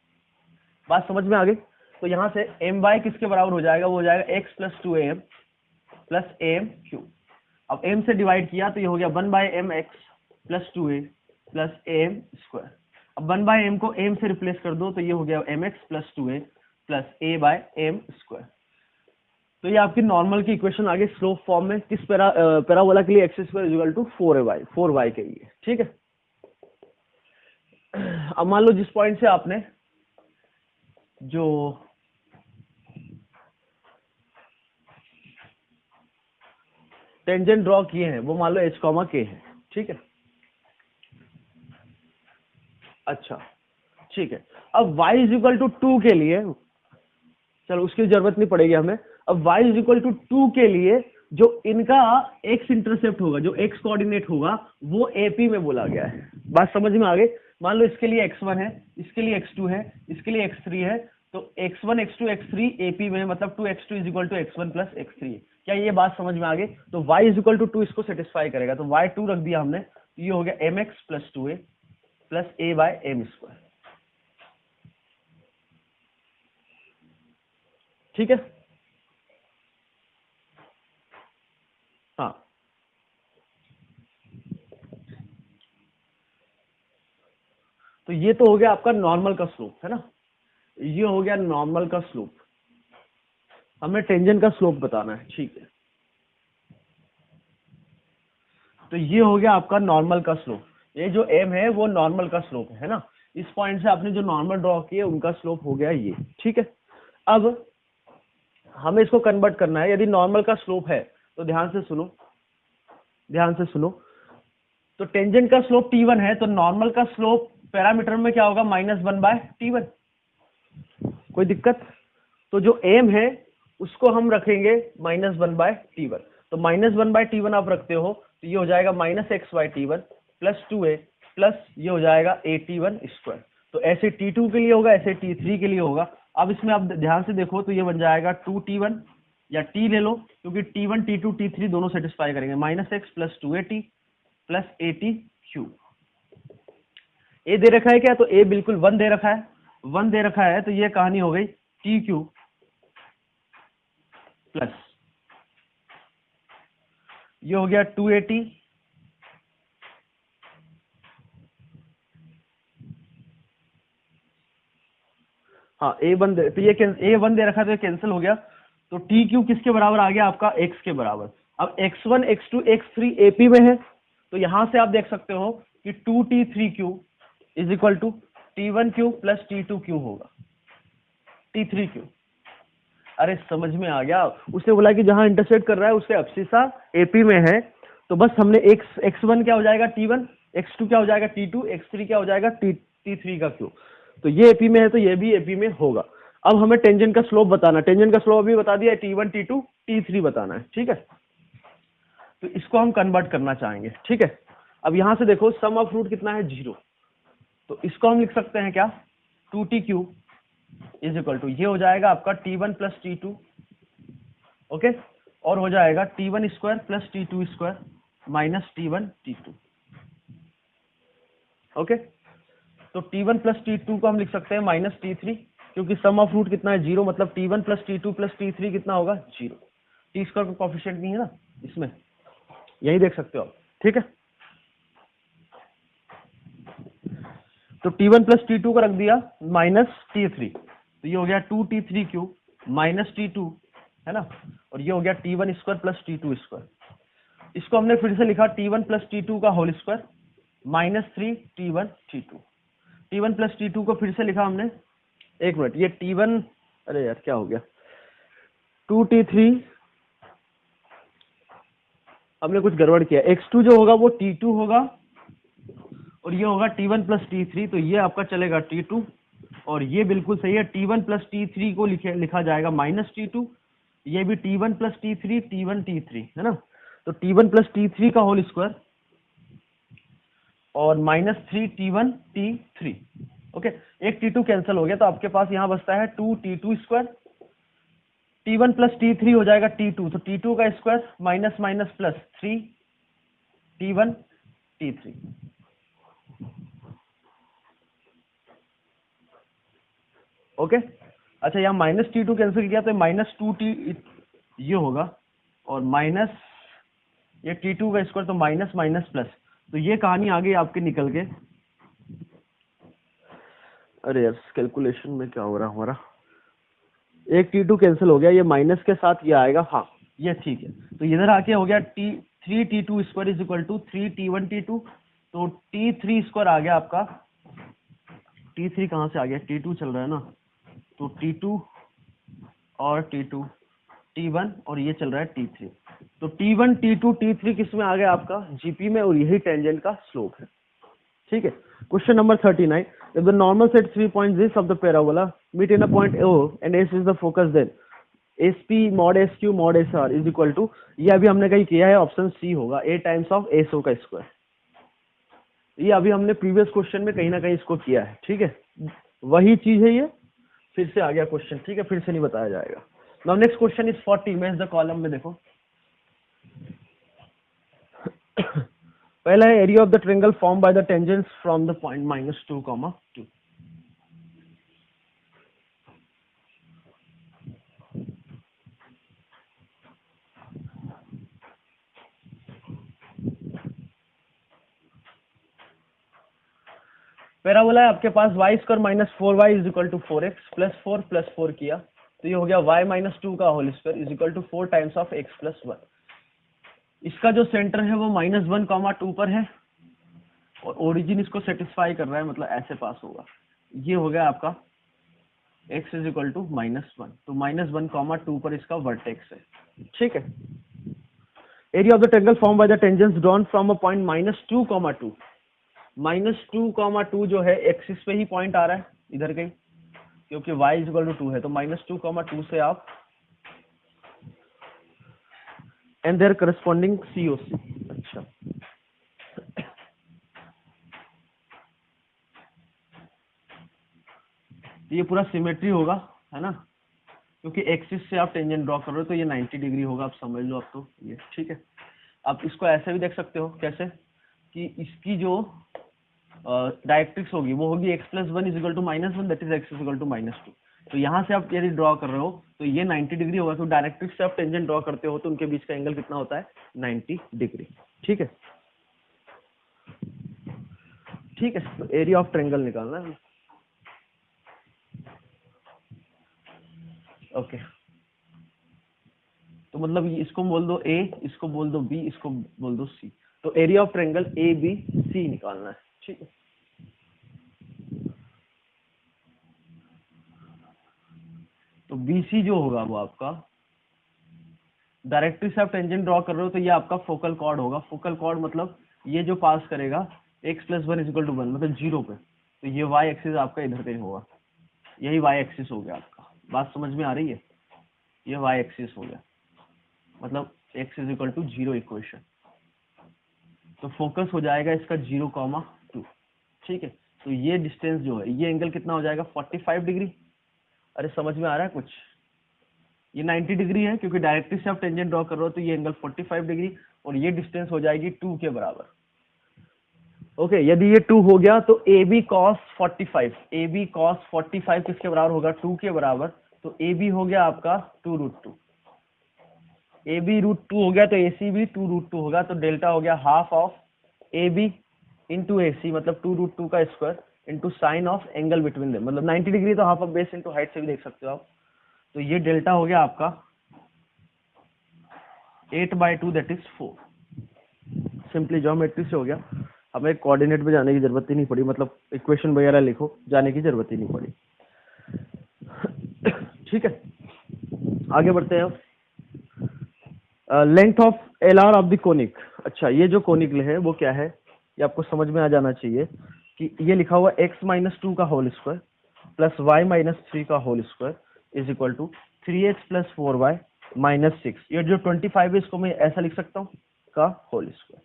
बात समझ में आ गई। तो यहाँ से my किसके बराबर हो जाएगा, वो हो जाएगा x plus 2am plus amq। अब m से डिवाइड किया तो ये हो गया 1/mx plus 2a plus am square. अब 1/m को m से रिप्लेस कर दो तो ये हो गया mx plus 2a plus a/m square. तो ये आपकी नॉर्मल की इक्वेशन आगे स्लोप फॉर्म में किस पैराबोला के लिए x square is equal to 4y के लिए। ठीक है। अब मान लो जिस पॉइंट से आपने जो टेंजेंट ड्रॉ किए हैं वो मान लो h, k है। ठीक है। अच्छा ठीक है। अब y इज इक्वल टू 2 के लिए, चलो उसकी जरूरत नहीं पड़ेगी हमें। अब y इज इक्वल टू 2 के लिए जो इनका x इंटरसेप्ट होगा, जो x कोऑर्डिनेट होगा वो AP में बोला गया है। बात समझ में आ गई। मान लो इसके लिए x1 है, इसके लिए x2 है, इसके लिए x3 है, तो x1 x2 x3 AP में है, मतलब 2x2 is equal to x1 plus x3। क्या ये बात समझ में आ गई। तो y इज इक्वल टू 2 इसको सेटिस्फाई करेगा, तो y2 रख दिया हमने, तो ये हो गया mx plus 2a plus a/m square. ठीक है। हाँ तो ये तो हो गया आपका नॉर्मल का स्लोप, है ना, ये हो गया नॉर्मल का स्लोप। हमें टेंजेंट का स्लोप बताना है। ठीक है। तो ये हो गया आपका नॉर्मल का स्लोप। ये जो m है वो नॉर्मल का स्लोप है ना। इस पॉइंट से आपने जो नॉर्मल ड्रॉ किए उनका स्लोप हो गया ये। ठीक है। अब हमें इसको कन्वर्ट करना है। यदि नॉर्मल का स्लोप है तो ध्यान से सुनो, तो टेंजेंट का स्लोप t1 है, तो नॉर्मल का स्लोप पैरामीटर में क्या होगा, -1/t1। कोई दिक्कत। तो जो m है उसको हम रखेंगे -1/t1। तो -1/t1 आप रखते हो तो ये हो जाएगा -x/t1 प्लस 2a प्लस ये हो जाएगा at1 स्क्वायर। तो ऐसे t2 के लिए होगा, ऐसे t3 के लिए होगा। अब इसमें आप ध्यान से देखो तो ये बन जाएगा 2t1 या t ले लो, क्योंकि t1 t2 t3 दोनों सेटिस्फाई करेंगे, -x plus 2at plus atq। a दे रखा है क्या, तो a बिल्कुल 1 दे रखा है, 1 दे रखा है, तो ये कहानी हो गई tq प्लस ये हो गया 2at हाँ a1 तो ये a1 दे रखा है तो ये कैंसिल हो गया। तो tq किसके बराबर आ गया आपका, x के बराबर। अब x1 x2 x3 AP में है, तो यहां से आप देख सकते हो कि 2t3q is equal to t1q plus t2q होगा, t3q। अरे समझ में आ गया। उसने बोला कि जहां इंटरसेक्ट कर रहा है उससे अब्सिसा AP में है, तो बस हमने x1 क्या हो जाएगा t1, x2 क्या हो जाएगा t2, x3 क्या हो जाएगा t3 का q। तो ये AP में है तो ये भी AP में होगा। अब हमें टेंजेंट का स्लोप बताना, टेंजेंट का स्लोप अभी बता दिया, t1 t2 t3 बताना है। ठीक है। तो इसको हम कन्वर्ट करना चाहेंगे। ठीक है। अब यहां से देखो सम ऑफ रूट कितना है, 0। तो इसको हम लिख सकते हैं क्या, 2tq इज इक्वल टू ये हो जाएगा आपका t1 प्लस t2, ओके, और हो जाएगा t1 square plus t2 square minus t1 t2। Okay. तो t1 प्लस t2 को हम लिख सकते हैं माइनस t3, क्योंकि सम ऑफ रूट कितना है, 0, मतलब t1 plus t2 plus t3 कितना होगा, 0। टी स्क्वायर का कोफिशिएंट नहीं है ना इसमें, यही देख सकते हो आप। ठीक है। तो t1 प्लस t2 को रख दिया माइनस t3, तो ये हो गया 2t3q माइनस t2, है ना, और ये हो गया t1 square plus t2 square. इसको हमने फिर से लिखा t1 प्लस t2 का whole square minus 3 t1 t2। t1 plus t2 को फिर से लिखा हमने, एक मिनट, ये t1, अरे यार क्या हो गया, 2t3 हमने कुछ गड़बड़ किया। x2 जो होगा वो t2 होगा और ये होगा t1 प्लस t3, तो ये आपका चलेगा t2 और ये बिल्कुल सही है। t1 प्लस t3 को लिखा जाएगा माइनस t2, ये भी t1 plus t3, t1 t3 है ना, तो t1 प्लस t3 का होल स्क्वायर और माइनस 3 t1 t3। ओके, एक t2 कैंसिल हो गया तो आपके पास यहाँ बचता है 2 t2 square, t1 plus t3 हो जाएगा t2, तो t2 का square minus minus plus 3 t1 t3। Okay, अच्छा यहाँ माइनस t2 कैंसिल किया तो माइनस 2t ये होगा और माइनस ये t2 का स्क्वायर तो माइनस माइनस प्लस, तो ये कहानी आ गई आपके निकल के। अरे यार कैलकुलेशन में क्या हो रहा है हमारा, एक t2 कैंसिल हो गया, ये माइनस के साथ ये आएगा, हाँ ये ठीक है, तो इधर आके हो गया 3t2 square is equal to 3t1 t2, तो t3 स्क्वायर आ गया आपका, t3 कहाँ से आ गया, t2 चल रहा है ना, तो t2 और t2 t1 और ये चल रहा है t3, तो t1 t2 t3 किस में आ गया आपका जीपी में, और यही टेंजेंट का स्लोप है। ठीक है, question number 39, if the normal set 3 points is of the parabola meet in a point O and S is the focus, then SP mod SQ mod SR is equal to, ये अभी हमने कहीं किया है, option C होगा a times of SO का square, ये अभी हमने प्रीवियस क्वेश्चन में कहीं ना कहीं इसको किया है। ठीक है, वही चीज है ये, फिर से आ गया क्वेश्चन, ठीक है, फिर से नहीं बताया जाएगा। नाउ नेक्स्ट क्वेश्चन इज 40, मैं द कॉलम में देखो पहला है area of the triangle form by the tangents from the point -2, 2। Parabola है आपके पास y square minus 4y is equal to 4x plus 4 किया, तो ये हो गया y माइनस 2 का whole square is equal to 4 times of x plus 1। इसका जो सेंटर है वो -1, 2 पर है और ओरिजिन इसको सेटिस्फाई कर रहा है, मतलब ऐसे पास होगा। ये हो गया आपका x इज इक्वल टू -1, तो -1, 2 पर इसका वर्टेक्स है। ठीक है, area of the triangle form by the tangents drawn from a point -2, 2 -2, 2 जो है एक्सिस पे ही पॉइंट आ रहा है इधर कहीं, क्योंकि y इज इक्वल टू 2 है, तो -2, 2 से आप एंड देयर करस्पॉन्डिंग COC। अच्छा, ये पूरा सिमेट्री होगा, है ना, क्योंकि एक्सिस से आप टेंजेंट ड्रॉ कर रहे हो, तो ये 90 डिग्री होगा, आप समझ लो। आप तो ये ठीक है, आप इसको ऐसे भी देख सकते हो, कैसे कि इसकी जो डायरेक्ट्रिक्स होगी वो होगी x plus 1 is equal to -1, that is x is equal to -2। तो यहाँ से आप यदि ड्रॉ कर रहे हो तो ये 90 डिग्री होगा, तो डायरेक्ट्रिक्स से आप टेंजेंट ड्रॉ करते हो तो उनके बीच का एंगल कितना होता है, 90 डिग्री। ठीक है, ठीक है, तो एरिया ऑफ ट्रायंगल निकालना है। ओके, तो मतलब इसको बोल दो A, इसको बोल दो B, इसको बोल दो C, तो एरिया ऑफ ट्रायंगल ABC निकालना है। ठीक है, तो BC जो होगा वो आपका डायरेक्ट्रिक्स से आप टेंजेंट ड्रॉ कर रहे हो, तो ये आपका फोकल कॉर्ड होगा। फोकल कॉर्ड मतलब ये जो पास करेगा x plus 1 is equal to 1, मतलब 0 पे, तो ये y एक्सिस आपका इधर कहीं होगा, यही y एक्सिस हो गया आपका। बात समझ में आ रही है, ये y एक्सिस हो गया, मतलब x is equal to 0 equation, तो फोकस हो जाएगा इसका 0, 2। ठीक है, तो ये डिस्टेंस जो है, ये एंगल कितना हो जाएगा, 45 डिग्री। अरे समझ में आ रहा है कुछ, ये 90 डिग्री है क्योंकि डायरेक्ट्रिक्स से आप टेंजेंट ड्रॉ कर रहे हो, तो ये एंगल 45 डिग्री और ये डिस्टेंस हो जाएगी 2 के बराबर। ओके, यदि ये 2 हो गया तो AB cos 45, AB cos 45 किसके बराबर होगा, 2 के बराबर, तो AB हो गया आपका 2√2, AB √2 हो गया, तो AC भी 2√2 होगा, तो डेल्टा हो गया half of AB into AC, मतलब 2√2 का square into sine of angle between them, मतलब 90 डिग्री, तो half of base into height से भी देख सकते हो आप। तो ये डेल्टा हो गया आपका 8/2, दैट इज 4। सिंपली ज्योमेट्री से हो गया, हमें कोऑर्डिनेट में जाने की जरूरत ही नहीं पड़ी, मतलब इक्वेशन वगैरह लिखो, जाने की जरूरत ही नहीं पड़ी। ठीक है, आगे बढ़ते हैं। Length of L R of the conic. अच्छा, ये जो कोनिक है वो क्या है, ये आपको समझ में आ जाना चाहिए कि ये लिखा हुआ x माइनस टू का whole square plus y minus three का whole square is equal to 3x plus 4y minus 6। ये जो 25 है इसको मैं ऐसा लिख सकता हूँ का होल स्क्वायर।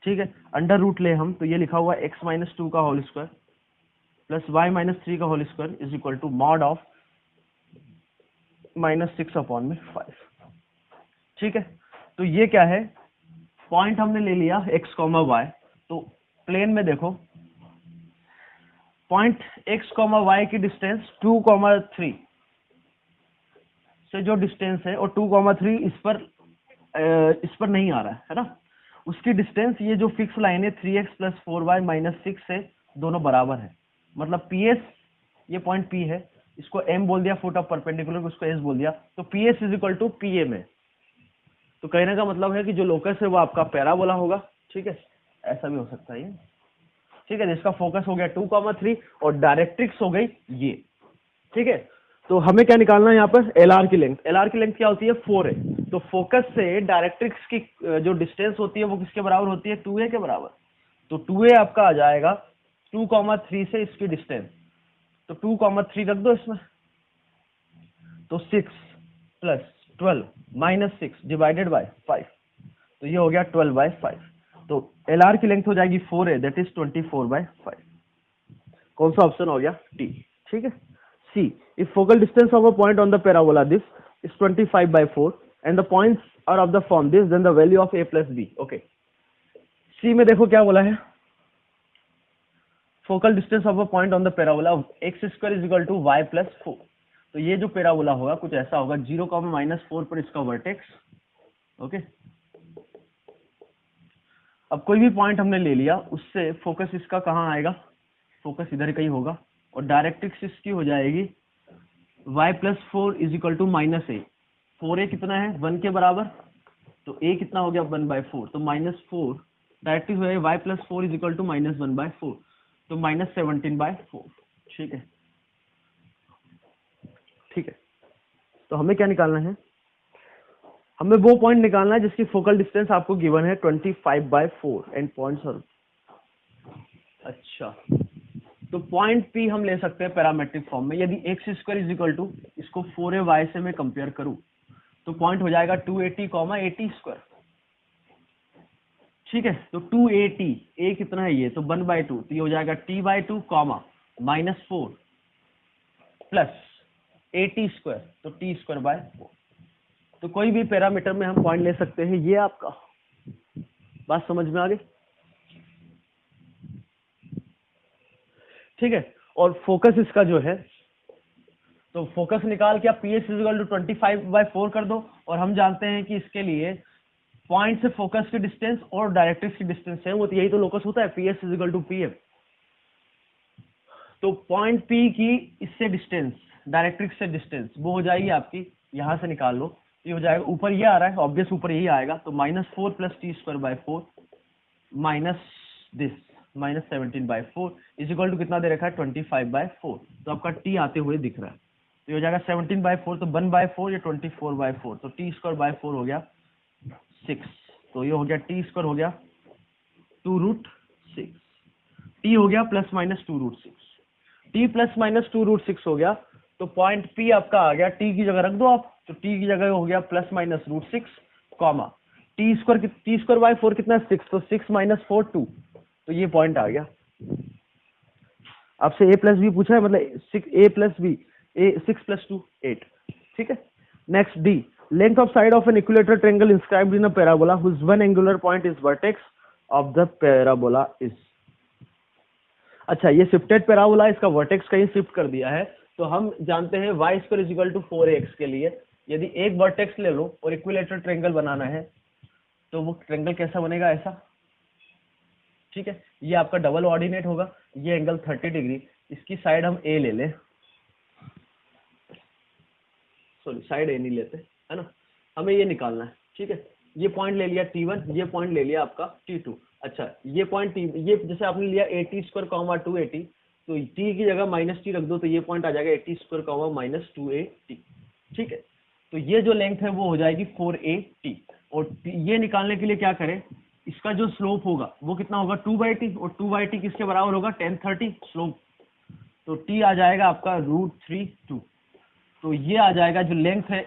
ठीक है, अंडर रूट ले हम तो ये लिखा हुआ x माइनस टू का whole square plus y minus three का whole square is equal to mod of minus 6 upon में 5। ठीक है, तो ये क्या है, पॉइंट हमने ले लिया x कॉमा वाई। तो प्लेन में देखो पॉइंट x कॉमा वाई की डिस्टेंस 2,3 से जो डिस्टेंस है और 2,3 इस पर नहीं आ रहा है ना, उसकी डिस्टेंस ये जो फिक्स लाइन है 3x प्लस 4y माइनस 6 से दोनों बराबर है। मतलब PS, ये पॉइंट P है, इसको M बोल दिया, फुट ऑफ परपेंडिकुलर को इसको S बोल दिया, तो PS is equal to PA में। तो कहने का मतलब है कि जो लोकस है वो आपका पैराबोला होगा। ठीक है, ऐसा भी हो सकता है ये। ठीक है, जिसका फोकस हो गया 2,3 और डायरेक्ट्रिक्स हो गई ये। ठीक है, तो हमें क्या निकालना है यहाँ पर, एल आर की लेंथ। एल आर की लेंथ क्या होती है, 4 है। तो फोकस से डायरेक्ट्रिक्स की जो डिस्टेंस होती है वो किसके बराबर होती है, 2a के बराबर। तो 2a आपका आ जाएगा 2,3 से इसकी डिस्टेंस, तो 2,3 रख दो इसमें, तो 6 प्लस 12 माइनस 6 डिवाइडेड बाय 5, तो ये हो गया 12/5। तो एल आर की लेंथ हो जाएगी 4a, दैट इज 24/5। कौन सा ऑप्शन हो गया, टी। ठीक है, c, if focal distance of a point on the parabola this is 25/4 and the points are of the form this, then the value of a plus b। Okay, c में देखो क्या बोला है, focal distance of a point on the parabola x square is equal to y plus 4। तो ये जो parabola होगा कुछ ऐसा होगा, 0,-4 पर इसका वर्टेक्स। ओके, अब कोई भी पॉइंट हमने ले लिया, उससे फोकस इसका कहाँ आएगा, फोकस इधर कहीं होगा, और डायरेक्ट्रिक्स इसकी हो जाएगी y plus 4 is equal to minus a. 4a कितना है, 1 के बराबर, तो a कितना हो गया 1/4, तो -4 डायरेक्ट्रिक्स हो जाएगी y plus 4 is equal to -1/4, तो -17/4। ठीक है, ठीक है, तो हमें क्या निकालना है, हमें वो पॉइंट निकालना है जिसकी फोकल डिस्टेंस आपको गिवन है 25/4 एंड पॉइंट्स और। अच्छा, तो पॉइंट P हम ले सकते हैं पैरामेट्रिक फॉर्म में। यदि x square is equal to इसको 4a y से मैं कंपेयर करूं तो पॉइंट हो जाएगा 280, 80 स्क्वायर। ठीक है, तो 280, a कितना है ये, तो 1/2, तो ये हो जाएगा t/2 -4 प्लस 80 स्क्वायर, तो t²/4। तो कोई भी पैरामीटर में हम पॉइंट ले सकते हैं। ये आपका बात समझ में आ गई। ठीक है, और फोकस इसका जो है, तो फोकस निकाल के आप PS इज इक्वल टू 25/4 कर दो, और हम जानते हैं कि इसके लिए पॉइंट से फोकस की डिस्टेंस और डायरेक्ट्रिक्स की डिस्टेंस है, वो तो यही तो लोकस होता है, PS is equal to PM। तो पॉइंट P की इससे डिस्टेंस, डायरेक्ट्रिक्स से डिस्टेंस, वो हो जाएगी आपकी, यहां से निकाल लो, ये हो जाएगा, ऊपर ये आ रहा है ऑब्वियस, ऊपर यही आएगा, तो -4 plus t²/4 minus this -17/4 is equal to कितना दे रखा है, 25/4। तो आपका t आते हुए दिख रहा है, तो ये हो जाएगा 17/4, तो 1/4, ये 24/4, तो t²/4 हो गया 6, तो ये हो गया t² हो गया 2√6, t हो गया +-2√6, t +-2√6 हो गया। तो पॉइंट P आपका आ गया, t की जगह रख दो आप, तो t की जगह हो गया +-√6 कॉमा t²/4 कितना है 6, तो 6 - 4 2, तो ये पॉइंट आ गया। आपसे a प्लस बी पूछा है, मतलब 6a प्लस बी, 6 + 2 8। ठीक है, next D, length of side of an equilateral triangle inscribed in a parabola whose one angular point is vertex of the parabola is. अच्छा, ये शिफ्टेड पैराबोला, इसका vertex कहीं shift कर दिया है, तो हम जानते हैं y² is equal to 4ax के लिए यदि एक वर्टेक्स ले लो और इक्विलेटरल ट्रायंगल बनाना है, तो वो ट्रायंगल कैसा बनेगा, ऐसा। ठीक है, ये आपका डबल ऑर्डिनेट होगा, ये एंगल 30 डिग्री, इसकी साइड हम A ले लें, सॉरी साइड A नहीं लेते, है ना, हमें ये निकालना है। ठीक है, ये पॉइंट ले लिया T1, ये पॉइंट ले लिया आपका T2। अच्छा, ये पॉइंट ये जैसे आपने लिया 80² 280, तो t की जगह -t रख दो, तो ये पॉइंट आ जाएगा 80² -280। ठीक है, तो ये जो लेंथ है वो हो जाएगी 4AT, और ये निकालने के लिए क्या करें, इसका जो स्लोप होगा वो कितना होगा 2/t, और 2/t किसके बराबर होगा 10/30 स्लोप, तो t आ जाएगा आपका √3 2। तो ये आ जाएगा जो लेंथ है,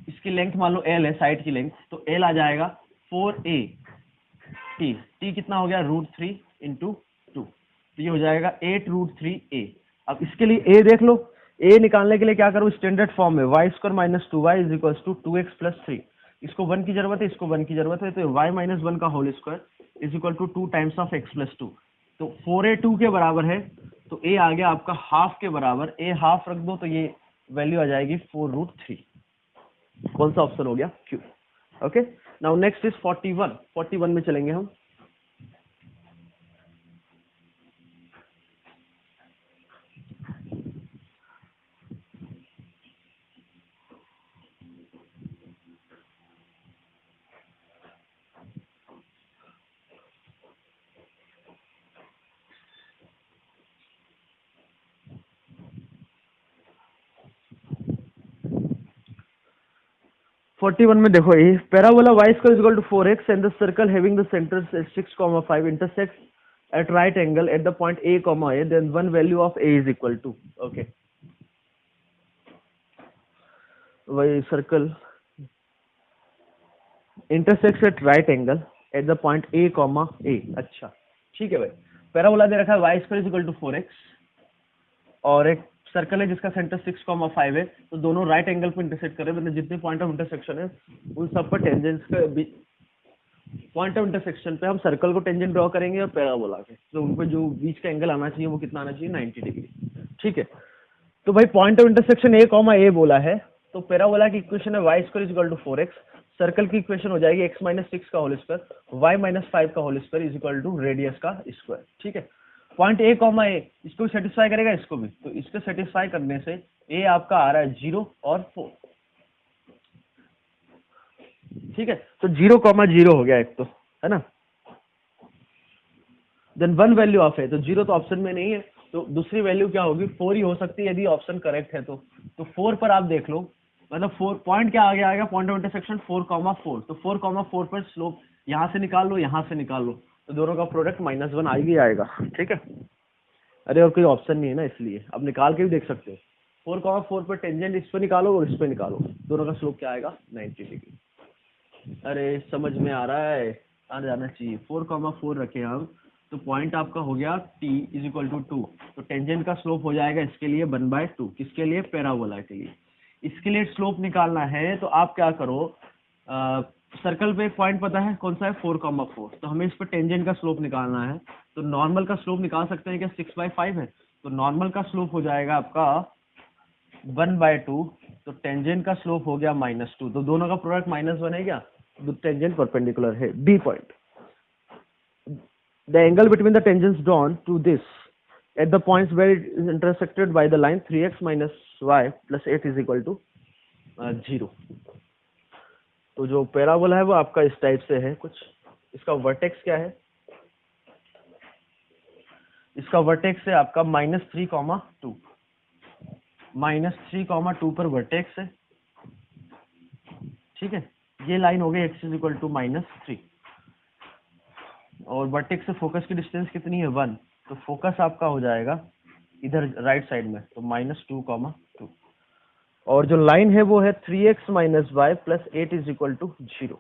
इसकी लेंथ मान लो l है, साइड की लेंथ, तो l आ जाएगा 4AT, t कितना हो गया √3 × 2, तो ये हो जाएगा 8√3a। अब इसके लिए a देख लो, a निकालने के लिए क्या करो, स्टैंडर्ड फॉर्म में y² - 2y = 2x + 3, इसको 1 की जरूरत है, इसको 1 की जरूरत है, तो y - 1 का whole square = 2 times of x + 2, तो 4a 2 के बराबर है, तो a आ गया आपका हाफ के बराबर, a हाफ रख दो तो ये वैल्यू आ जाएगी 4√3। कौन सा ऑप्शन हो गया, Q। Okay, now next is 41 में चलेंगे हम। फोर्टी वन में देखो, ये parabola y² = 4x and the circle having the centre 6,5 intersects at right angle at the point a, a, then one value of a is equal to, okay, वही circle intersects at right angle at the point a, a। अच्छा ठीक है भाई, parabola दे रखा है y² = 4x और एक circle है जिसका सेंटर 6,5 है, तो दोनों राइट एंगल पे इंटरसेक्ट कर रहे हैं, मतलब जितने पॉइंट ऑफ इंटरसेक्शन है उन सब पर टेंजेंट्स का पॉइंट ऑफ इंटरसेक्शन पे हम सर्कल को टेंजेंट ड्रॉ करेंगे और पैराबोला के, तो उन पे जो बीच का एंगल आना चाहिए वो कितना आना चाहिए 90 डिग्री। ठीक है, तो भाई पॉइंट ऑफ इंटरसेक्शन a, बोला है, तो पैराबोला की इक्वेशन है y² = 4x, सर्कल की इक्वेशन हो जाएगी x - 6 का होल स्क्वायर y - 5 का होल स्क्वायर = रेडियस का स्क्वायर। ठीक है, पॉइंट a, इसको सेटिस्फाई करेगा, इसको भी, तो इसको सेटिस्फाई करने से a आपका आ रहा है 0 और 4। ठीक है, तो 0,0 हो गया एक, तो है ना, देन 1 वैल्यू ऑफ है, तो 0 तो ऑप्शन में नहीं है, तो दूसरी वैल्यू क्या होगी 4 ही हो सकती है यदि ऑप्शन करेक्ट है तो 4 पर आप देख लो, मतलब 4 पॉइंट क्या आगे आएगा, पॉइंट ऑफ इंटरसेक्शन 4,4, तो 4,4 पर स्लोप यहाँ से निकाल लो, यहाँ से निकाल लो, तो दोनों का प्रोडक्ट -1 आएगी आएगा। ठीक है, अरे और कोई ऑप्शन नहीं है ना, इसलिए अब निकाल के भी देख सकते हो, 4,4 पर टेंजेंट इस पे निकालो और इस पे निकालो, दोनों का स्लोप क्या आएगा 90 डिग्री। अरे समझ में आ रहा है, आ जाना चाहिए। 4,4 रखे हम, तो पॉइंट आपका हो गया t = 2, तो टेंजेंट का स्लोप हो जाएगा इसके लिए 1/2, किसके लिए, पैराबोला के लिए। इसके लिए स्लोप निकालना है तो आप क्या करो, सर्कल पे एक पॉइंट पता है कौन सा है 4,4, तो हमें इस पर टेंजेंट का स्लोप निकालना है, तो नॉर्मल का स्लोप निकाल सकते हैं क्या, 6/5 है, तो नॉर्मल का स्लोप हो जाएगा आपका 1/2, तो टेंजेंट का स्लोप हो गया -2, तो दोनों का प्रोडक्ट -1 है क्या, टेंजेंट परपेंडिकुलर है। B point, the angle between the tangents drawn to this at the points where it is intersected by the line 3x - y + 8 = 0। तो जो पैराबोला है वो आपका इस टाइप से है कुछ, इसका वर्टेक्स क्या है, इसका वर्टेक्स है आपका -3,2, -3,2 पर वर्टेक्स है। ठीक है, ये लाइन हो गई x = -3, और वर्टेक्स से फोकस की डिस्टेंस कितनी है 1, तो फोकस आपका हो जाएगा इधर राइट साइड में, तो -2,2, और जो लाइन है वो है 3x - y + 8 = 0।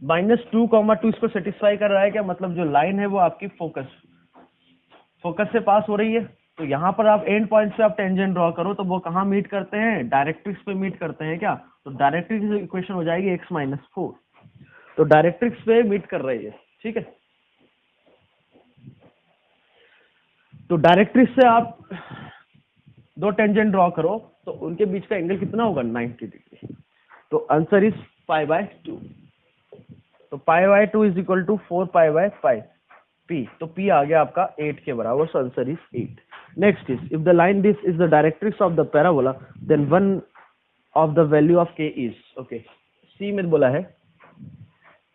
-2,2 इसको सेटिस्फाई कर रहा है क्या, मतलब जो लाइन है वो आपकी फोकस से पास हो रही है, तो यहाँ पर आप एंड पॉइंट से आप टेंजेंट ड्रॉ करो, तो वो कहाँ मीट करते हैं, डायरेक्ट्रिक्स पे मीट करते हैं क्या, तो डायरेक्ट्रिक्स इक्वेशन हो जाएगी x - 4, तो डायरेक्ट्रिक्स पे मीट कर रही है। ठीक है, तो डायरेक्ट्रिक्स से आप दो टेंजेंट ड्रॉ करो तो उनके बीच का एंगल कितना होगा 90 डिग्री, तो आंसर इज π/2, तो π/2 = 4π/5 p, तो p आ गया आपका 8 के बराबर, so answer is 8। Next is, if the line this is the directrix of the parabola then one of the value of k is, okay, c में बोला है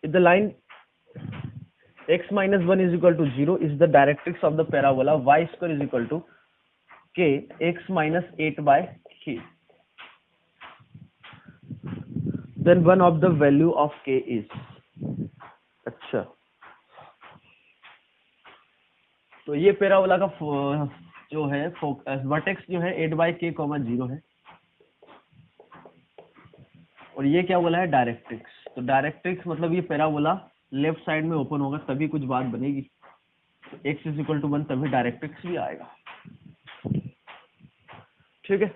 if the line x - 1 = 0 is the directrix of the parabola y² = k x - 8/k। Then one of the value of k is. अच्छा, तो ये parabola का जो है vertex जो है 8/k, 0 है, और ये क्या बोला है, डायरेक्ट्रिक्स। तो डायरेक्ट्रिक्स मतलब ये पैराबोला लेफ्ट साइड में ओपन होगा तभी कुछ बात बनेगी, तो x इज इक्वल टू 1 तभी डायरेक्ट्रिक्स भी आएगा। ठीक है,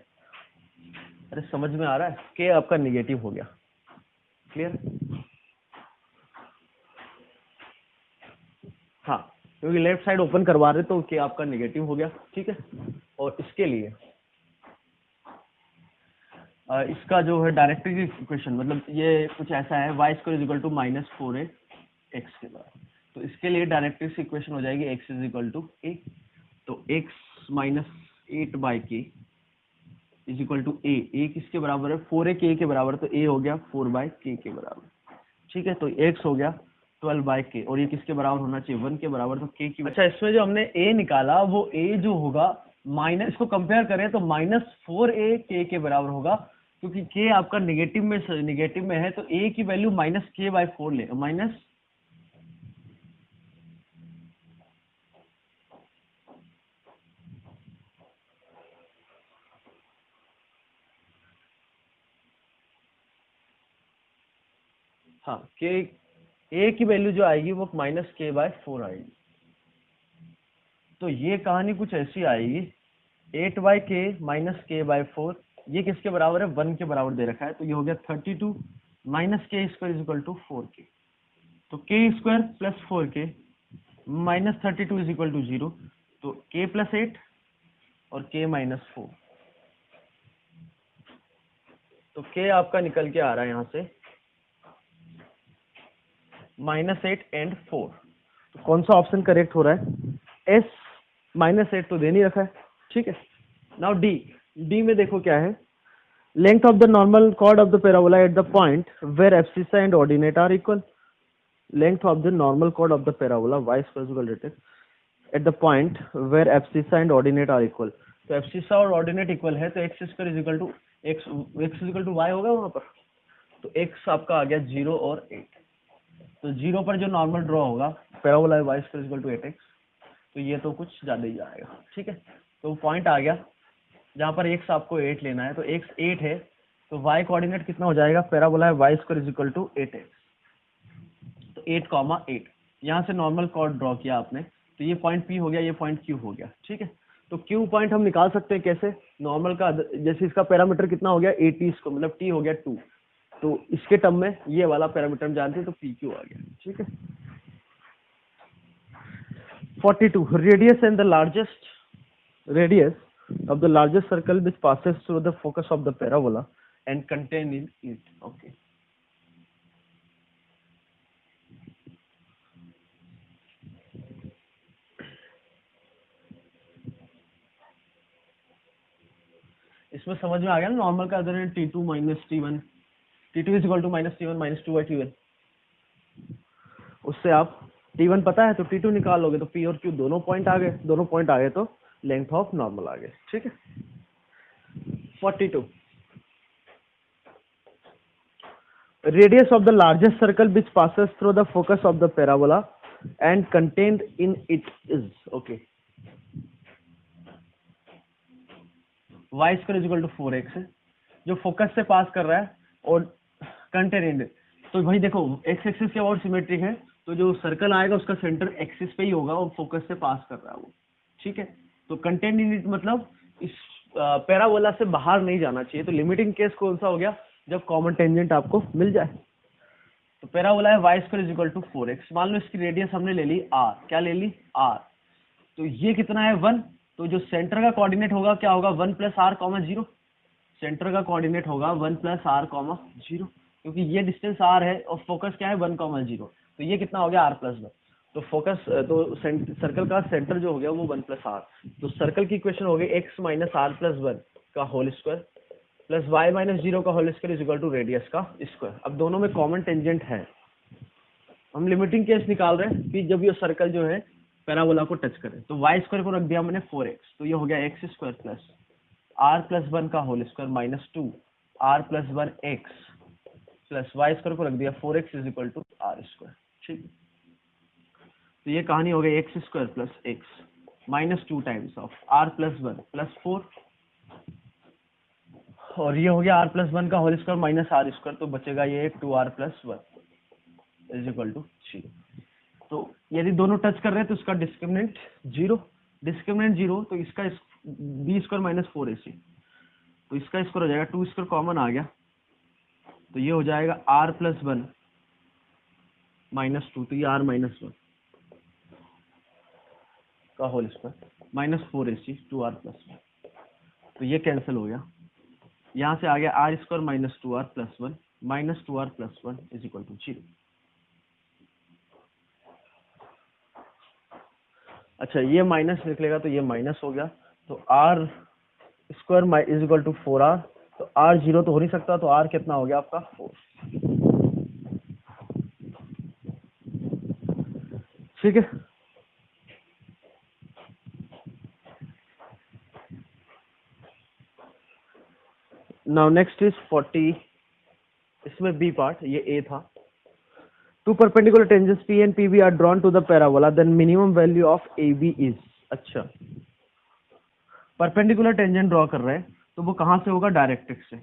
अरे समझ में आ रहा है, के आपका निगेटिव हो गया, क्लियर। हाँ, क्योंकि लेफ्ट साइड ओपन करवा रहे तो के आपका निगेटिव हो गया। ठीक है, और इसके लिए इसका जो है डायरेक्ट्रिक इक्वेशन मतलब ये कुछ ऐसा है, y square is equal to -4a x के बराबर। तो इसके लिए डायरेक्ट्रिक इक्वेशन हो जाएगी x is equal to a, तो x minus 8/k is equal to a किसके बराबर है, 4a k के बराबर, तो a हो गया 4/k के बराबर। ठीक है, तो x हो गया 12/k, और ये किसके बराबर होना चाहिए, 1 के बराबर, तो k की। अच्छा, इसमें जो हमने a निकाला वो a जो होगा माइनस, इसको कंपेयर करें तो -4a k के बराबर होगा, क्योंकि k आपका निगेटिव में है, तो a की वैल्यू -k/4 ले, माइनस हाँ k, a की वैल्यू जो आएगी वो -k/4 आएगी। तो ये कहानी कुछ ऐसी आएगी, 8/k -k/4, ये किसके बराबर है, 1 के बराबर दे रखा है, तो ये हो गया 32 -k square is equal to 4k, तो k square plus 4k -32 is equal to 0, तो k प्लस 8 और k -4, तो k आपका निकल के आ रहा है यहाँ से -8 एंड 4, तो कौन सा ऑप्शन करेक्ट हो रहा है, s -8 तो दे नहीं रखा है। ठीक है, नाउ डी में देखो क्या है, length of the normal chord of the parabola at the point where abscissa and ordinate are equal, length of the normal chord of the parabola y square is equal to at the point where abscissa and ordinate are equal, तो abscissa और ordinate equal है, तो x square is equal to x is equal to y होगा वहां पर, तो x आपका आ गया 0 और 8, तो 0 पर जो नॉर्मल ड्रॉ होगा पैराबोला है y square is equal to 8x, तो ये तो कुछ ज्यादा ही आएगा। ठीक है, तो पॉइंट आ गया जहां पर x आपको 8 लेना है, तो x 8 है, तो y कोऑर्डिनेट कितना हो जाएगा, पैराबोला है y square is equal to 8x, तो 8,8, यहाँ से नॉर्मल कॉर्ड ड्रॉ किया आपने, तो ये पॉइंट P हो गया, ये पॉइंट Q हो गया। ठीक है, तो Q पॉइंट हम निकाल सकते हैं कैसे, नॉर्मल का जैसे इसका पैरामीटर कितना हो गया 80 को, मतलब T हो गया 2, तो इसके टर्म में ये वाला पैरामीटर हम जानते हैं, तो PQ आ गया। ठीक है, 42 radius and the largest radius of the largest circle which passes through the focus of the parabola and contained in it. Okay. इसमें समझ में आ गया ना, नॉर्मल का अदर है T2 minus T1, T2 is equal to -T1 -2/T1, उससे आप T1 पता है तो T2 निकाल लोगे, तो P और Q दोनों पॉइंट आ गए, तो लेंथ ऑफ नॉर्मल आ गए। ठीक है, 42 radius of the largest circle which passes through the focus of the parabola and contained in it is okay, y square is equal to 4x है, जो focus से पास कर रहा है, और कंटेंट, तो भाई देखो x एक्सिस के और सिमेट्रिक है, तो जो सर्कल आएगा उसका सेंटर एक्सिस पे ही होगा और फोकस से पास कर रहा है वो। ठीक है, तो कंटेंट इन इट मतलब इस पैराबोला से बाहर नहीं जाना चाहिए, तो लिमिटिंग केस कौन सा हो गया, जब कॉमन टेंजेंट आपको मिल जाए। तो पैराबोला है y square is equal to 4x, मान लो इसकी रेडियस हमने ले ली r, क्या ले ली r, तो ये कितना है 1, तो जो सेंटर का कोऑर्डिनेट होगा क्या होगा 1 + r, 0, सेंटर का कोऑर्डिनेट होगा 1 + r, 0, क्योंकि ये डिस्टेंस r है और फोकस क्या है 1, 0, तो ये कितना हो गया r + 1, तो फोकस तो सर्कल का सेंटर जो हो गया वो 1 + r, तो सर्कल की इक्वेशन हो गई x - r + 1 का होल स्क्वायर प्लस y - 0 का whole square is equal to radius का स्क्वायर। अब दोनों में कॉमन टेंजेंट है, हम लिमिटिंग केस निकाल रहे हैं कि जब ये सर्कल जो है पैराबोला को टच करे, तो y स्क्वायर को रख दिया मैंने 4x, तो ये हो गया x स्क्वायर प्लस r + 1 का whole square -2 r + 1 x plus y square को रख दिया 4x is equal to r square. ठीक, तो ये कहानी हो गई x square plus x minus 2 times of r plus 1 plus 4, और ये हो गया आर प्लस 1 का whole square minus r square, तो बचेगा ये 2r plus 1 is equal to 0। तो यदि दोनों टच कर रहे हैं तो इसका डिस्क्रिमिनेंट 0, डिस्क्रिमिनेंट 0, तो इसका बी स्क्वायर माइनस 4ac, तो इसका स्क्वायर हो जाएगा 2 स्क्वायर कॉमन आ गया, तो ये हो जाएगा r प्लस 1 माइनस 2, तो ये r माइनस 1 का whole square minus 4ac 2r plus 1, तो ये कैंसिल हो गया। यहाँ से आ गया r square minus 2r plus 1 minus 2r plus 1 is equal to 0। अच्छा, ये माइनस निकलेगा तो ये माइनस हो गया, तो r square is equal to 4r, तो r 0 तो हो नहीं सकता, तो r कितना हो गया आपका 4। ठीक है, नाउ नेक्स्ट इज 40, इसमें बी पार्ट, ये ए था। Two perpendicular tangents P and PB are drawn to the parabola, then minimum value of AB is। अच्छा, परपेंडिकुलर टेंजेंट ड्रॉ कर रहे हैं तो वो कहाँ से होगा, डायरेक्ट्रिक्स से।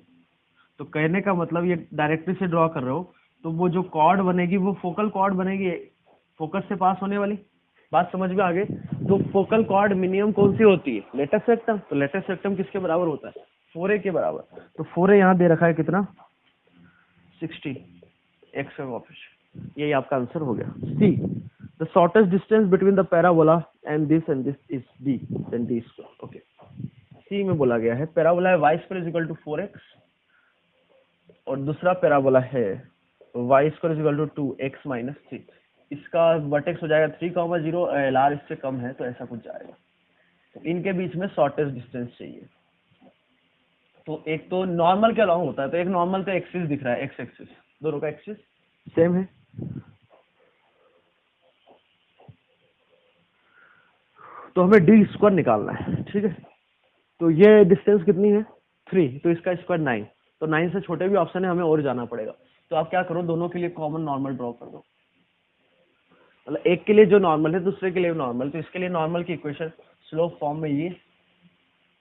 तो कहने का मतलब ये डायरेक्ट्रिक्स से ड्रॉ कर रहे हो तो वो जो कॉर्ड बनेगी वो फोकल कॉर्ड बनेगी, फोकस से पास होने वाली, बात समझ में आ गई। तो फोकल कॉर्ड मिनिमम कौन सी होती है, लेटेस्ट सेक्टम, तो लेटेस्ट सेक्टम किसके बराबर होता है, 4a के बराबर। तो 4a यहाँ दे रखा है कितना, 60, एक्स का कोएफिशिएंट, यही आपका आंसर हो गया। C, the shortest distance between the parabola and this is d, then d square. Okay, c में बोला गया है पैराबोला है y square is equal to 4x, और दूसरा पैराबोला है y square is equal to 2x minus 3, इसका vertex हो जाएगा 3,0, LR इससे कम है तो ऐसा कुछ जाएगा। तो इनके बीच में शॉर्टेस्ट डिस्टेंस चाहिए। तो एक तो नॉर्मल के अलॉन्ग होता है, तो एक नॉर्मल तो एक्सिस दिख रहा है, एक्स एक्सिस, दोनों का एक्सिस सेम है। तो हमें डी स्क्वायर निकालना है। ठीक है, तो ये डिस्टेंस कितनी है 3, तो इसका स्क्वायर 9, तो 9 से छोटे भी ऑप्शन है, हमें और जाना पड़ेगा। तो आप क्या करो, दोनों के लिए कॉमन नॉर्मल ड्रॉ कर दो, मतलब एक के लिए जो नॉर्मल है दूसरे के लिए नॉर्मल। तो इसके लिए नॉर्मल की इक्वेशन स्लोप फॉर्म में, ये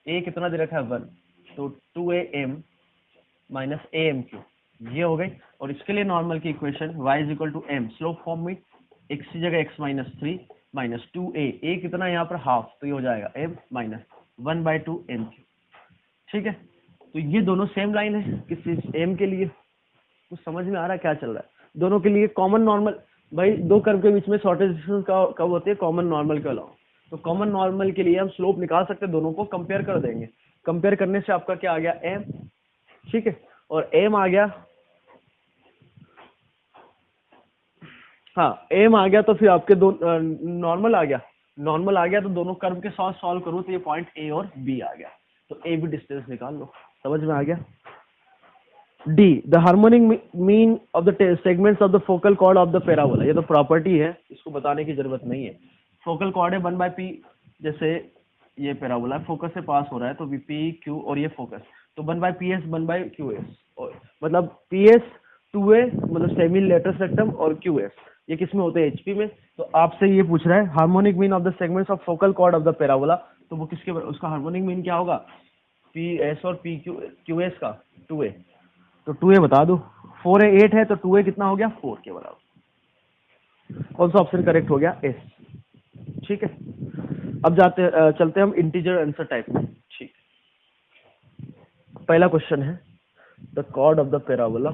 a कितना दे रखा है 1, तो 2am माइनस am3, ये हो गई। और इसके लिए नॉर्मल की equation y is equal to m, slope form में x की जगह x माइनस 3 माइनस 2a कितना यहाँ पर हाफ, तो ये हो जाएगा m माइनस 1/2 m3। ठीक है, तो ये दोनों सेम लाइन है किसी m के लिए, कुछ समझ में आ रहा है क्या चल रहा है। दोनों के लिए कॉमन नॉर्मल, भाई दो कर्व के बीच में शॉर्टेस्ट डिस्टेंस कब होती है, कॉमन नॉर्मल के अलावा। तो कॉमन नॉर्मल के लिए हम स्लोप निकाल सकते हैं, दोनों को कंपेयर कर देंगे। कंपेयर करने से आपका क्या आ गया m, ठीक है, और m आ गया, हाँ m आ गया, तो फिर आपके दो नॉर्मल आ गया, नॉर्मल आ गया तो दोनों कर्व के साथ सॉल्व करो तो ये पॉइंट a और b आ गया, तो a भी डिस्टेंस निकाल लो। समझ में आ गया। D, the harmonic mean of the segments of the focal chord of the parabola, ये तो प्रॉपर्टी है, इसको बताने की जरूरत नहीं है। फोकल कॉर्ड है 1/p, जैसे ये पैराबोला फोकस से पास हो रहा है तो p q और ये फोकस, तो 1/ps 1/qs, और मतलब ps 2a मतलब सेमी लेटरल सेक्टम, और qs ये किस में होते हैं, hp में। तो आपसे ये पूछ रहा है harmonic mean of the segments of focal chord of the parabola, तो वो किसके, उसका हार्मोनिक मीन क्या होगा, ps और qs का 2a, तो 2a बता दो, 4a 8 है तो 2a कितना हो गया 4 के बराबर। कौन सा ऑप्शन करेक्ट हो गया, एस। ठीक है, अब चलते हैं हम इंटीजर आंसर टाइप में। ठीक, पहला क्वेश्चन है the chord of the parabola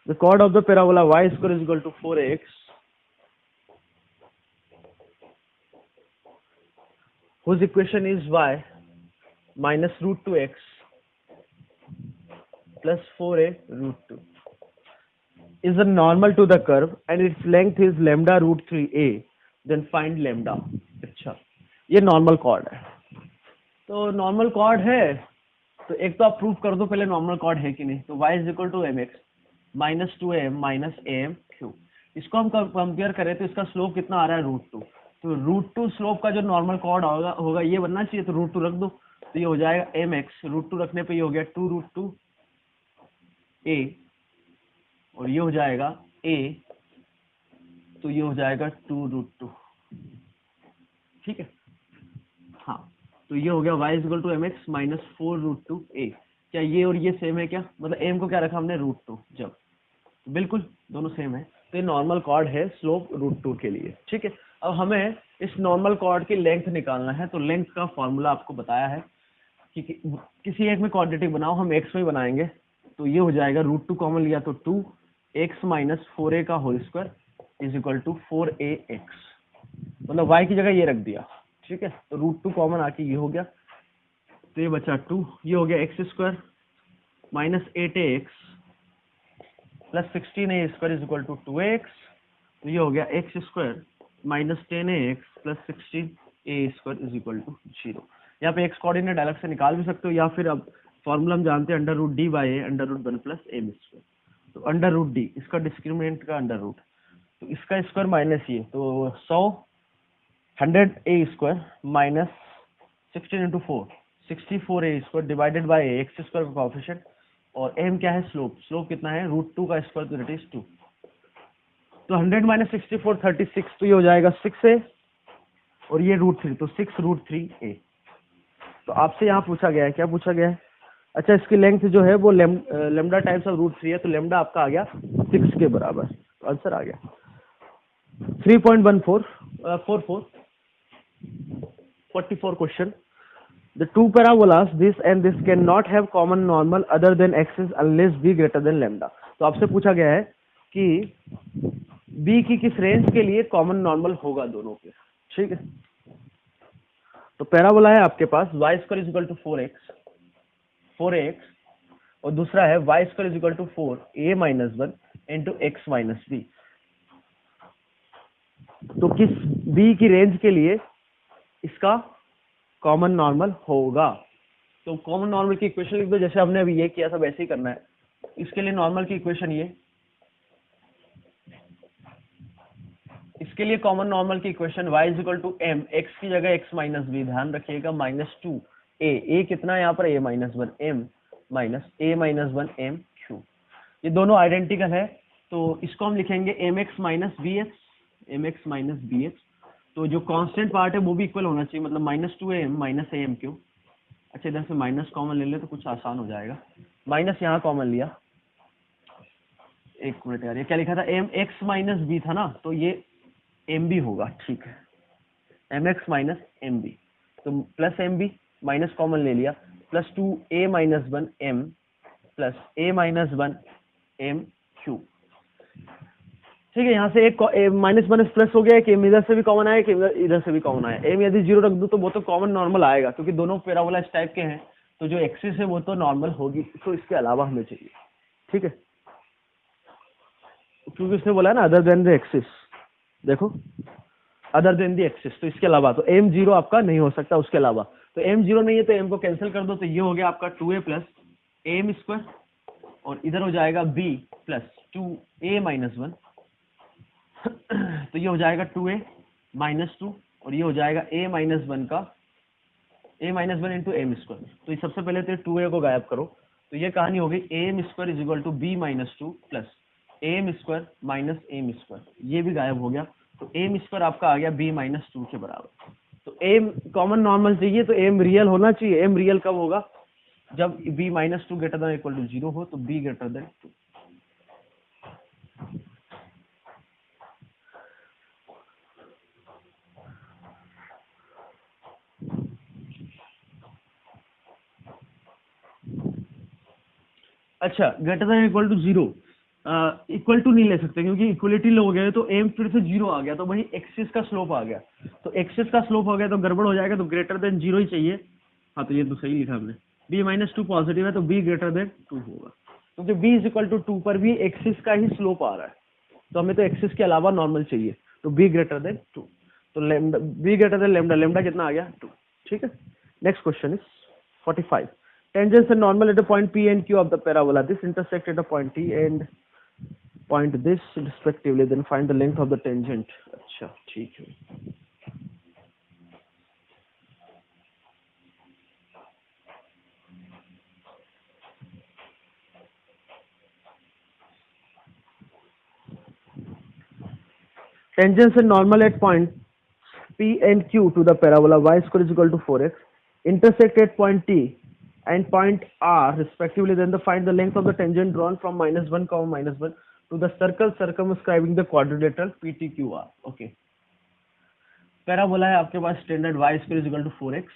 the chord of the parabola y square is equal to 4x whose equation is y minus root 2x plus 4a root 2 is a normal to the curve and its length is lambda root 3a, then find lambda। अच्छा, ये normal cord है, तो normal cord है तो एक तो आप proof कर दो पहले नॉर्मल कॉर्ड है कि नहीं। तो y is equal to mx minus 2am minus am q, इसको हम कंपेयर करें तो इसका स्लोप कितना आ रहा है, √2, तो √2 स्लोप का जो नॉर्मल कॉर्ड होगा ये बनना चाहिए, तो √2 रख दो, तो ये हो जाएगा mx, √2 रखने पे ये हो गया 2√2 a, और ये हो जाएगा a, तो ये हो जाएगा 2√2, ठीक है। हाँ, तो ये हो गया y equal to mx minus 4√2 a। क्या ये और ये सेम है क्या? मतलब m को क्या रखा हमने √2, जब बिल्कुल दोनों सेम है, तो ये नॉर्मल कॉर्ड है स्लोप √2 के लिए, ठीक है। अब हमें इस नॉर्मल कॉर्ड की लेंथ निकालना है, तो लेंथ का फॉर्मूला आपको बताया है कि किसी एक में क्वाड्रेटिक बनाओ, हम x में बनाएंगे, तो ये हो जाएगा √2 कॉमन लिया तो 2x माइनस 4a का whole square is equal to 4ax, मतलब y की जगह ये रख दिया, ठीक है। तो √2 कॉमन आके ये हो गया, तो ये बचा 2, ये हो गया x square minus 8ax plus 16a square is equal to 2x, तो ये हो गया x square minus 10ax plus 16a square is equal to 0। यहाँ पे x कोऑर्डिनेट अलग से निकाल भी सकते हो, या फिर अब फॉर्मूला हम जानते हैं √d/a √1 प्लस a स्क्वायर, तो √d इसका डिस्क्रिमिनेंट का √, तो इसका स्क्वायर माइनस ये, तो 100a square minus 16 into 4 64a square divided bye x square का कोएफिशिएंट, और m क्या है स्लोप, स्लोप कितना है √2 का स्क्वायर, तो दैट इज 2, तो 100 माइनस 64 36, तो ये हो जाएगा 6a, और ये √3, तो 6√3a। तो आपसे यहाँ पूछा गया है, क्या पूछा गया है? अच्छा, इसकी लेंथ जो है वो लेमडा टाइम्स ऑफ √3 है, तो लेमडा आपका आ गया 6 के बराबर, तो आंसर आ गया 44 question. The two parabolas, this and this cannot have common normal other than axis unless b greater than lambda। तो आपसे पूछा गया है कि b की किस रेंज के लिए कॉमन नॉर्मल होगा दोनों के, ठीक है। तो पैराबोला है आपके पास y square is equal to 4ax, और दूसरा है y square is equal to 4a minus 1 into x minus b. तो किस b की रेंज के लिए इसका कॉमन नॉर्मल होगा? तो कॉमन नॉर्मल की इक्वेशन लिख दो, जैसे हमने अभी ये किया था वैसे ही करना है। इसके लिए नॉर्मल की इक्वेशन ये, इसके लिए कॉमन नॉर्मल की equation y is equal to m, x की जगह x माइनस बी, ध्यान रखिएगा माइनस 2a, कितना है यहाँ पर a minus 1 m minus a minus 1 m Q, ये दोनों आइडेंटिकल है, तो इसको हम लिखेंगे mx माइनस bx, तो जो कांस्टेंट पार्ट है वो भी इक्वल होना चाहिए, मतलब minus 2am minus am Q. अच्छा, इधर से माइनस कॉमन ले ले तो कुछ आसान हो जाएगा, माइनस यहाँ कॉमन लिया, एक मिनट यार, ये क्या लिखा था mx माइनस b था ना, तो ये mb होगा, ठीक है, mx माइनस mb, तो प्लस mb माइनस कॉमन ले लिया, plus 2a minus 1 m plus a minus 1 m Q, ठीक है। यहाँ से एक माइनस माइनस प्लस हो गया, एक m इधर से भी कॉमन आया, इधर से भी कॉमन आया, m यदि 0 रख दूं तो वो तो कॉमन नॉर्मल आएगा, क्योंकि दोनों पैराबोला इस टाइप के हैं, तो जो एक्सिस है वो तो नॉर्मल होगी, तो इसके अलावा हमें चाहिए, ठीक है, क्योंकि उसने बोला है ना अदर देन द एक्सिस, देखो अदर देन द एक्सिस, तो इसके अलावा, तो m 0 आपका नहीं हो सकता उसके अलावा, तो m 0 नहीं है तो m को कैंसिल कर दो, तो ये हो गया आपका 2a प्लस am स्क्वायर, और इधर हो जाएगा b प्लस 2a माइनस 1, तो ये हो जाएगा 2a माइनस 2, और ये हो जाएगा a माइनस 1 का a minus 1 into m square, तो ये सबसे पहले तो 2a को गायब करो, तो ये कहानी हो गई am square is equal to b minus 2 plus am square minus m square, ये भी गायब हो गया, तो m स्क्वायर आपका आ गया b माइनस 2 के बराबर। तो m कॉमन नॉर्मल चाहिए, तो m रियल होना चाहिए, m रियल कब होगा? जब b minus 2 greater than equal to 0 हो, तो b ग्रेटर देन 2। अच्छा, greater than equal to 0, equal to नहीं ले सकते क्योंकि इक्वलिटी लो गए, तो एम फिर से 0 आ गया, तो वही एक्सिस का स्लोप आ गया, तो एक्सिस का स्लोप हो गया तो गड़बड़ हो जाएगा, तो ग्रेटर देन 0 ही चाहिए। हाँ, तो ये तो सही लिखा हमने, b माइनस 2 पॉजिटिव है तो b ग्रेटर देन 2 होगा, क्योंकि b इज इक्वल टू 2 पर भी एक्सिस का ही स्लोप आ रहा है, तो हमें तो एक्सिस के अलावा नॉर्मल चाहिए, तो b ग्रेटर देन 2, तो lambda b greater then lambda, lambda कितना आ गया 2, ठीक है। Next question is 45, tangents and normal at a point P and Q of the parabola. This intersect at a point T and point this respectively. Then find the length of the tangent. अच्छा, ठीक है। Tangents and normal at point P and Q to the parabola y square is equal to 4x, intersect at point T and point R respectively, then find the length of the tangent drawn from -1, -1 to the circle circumscribing the quadrilateral PTQR. Okay. Parabola है आपके पास standard y square is equal to 4x,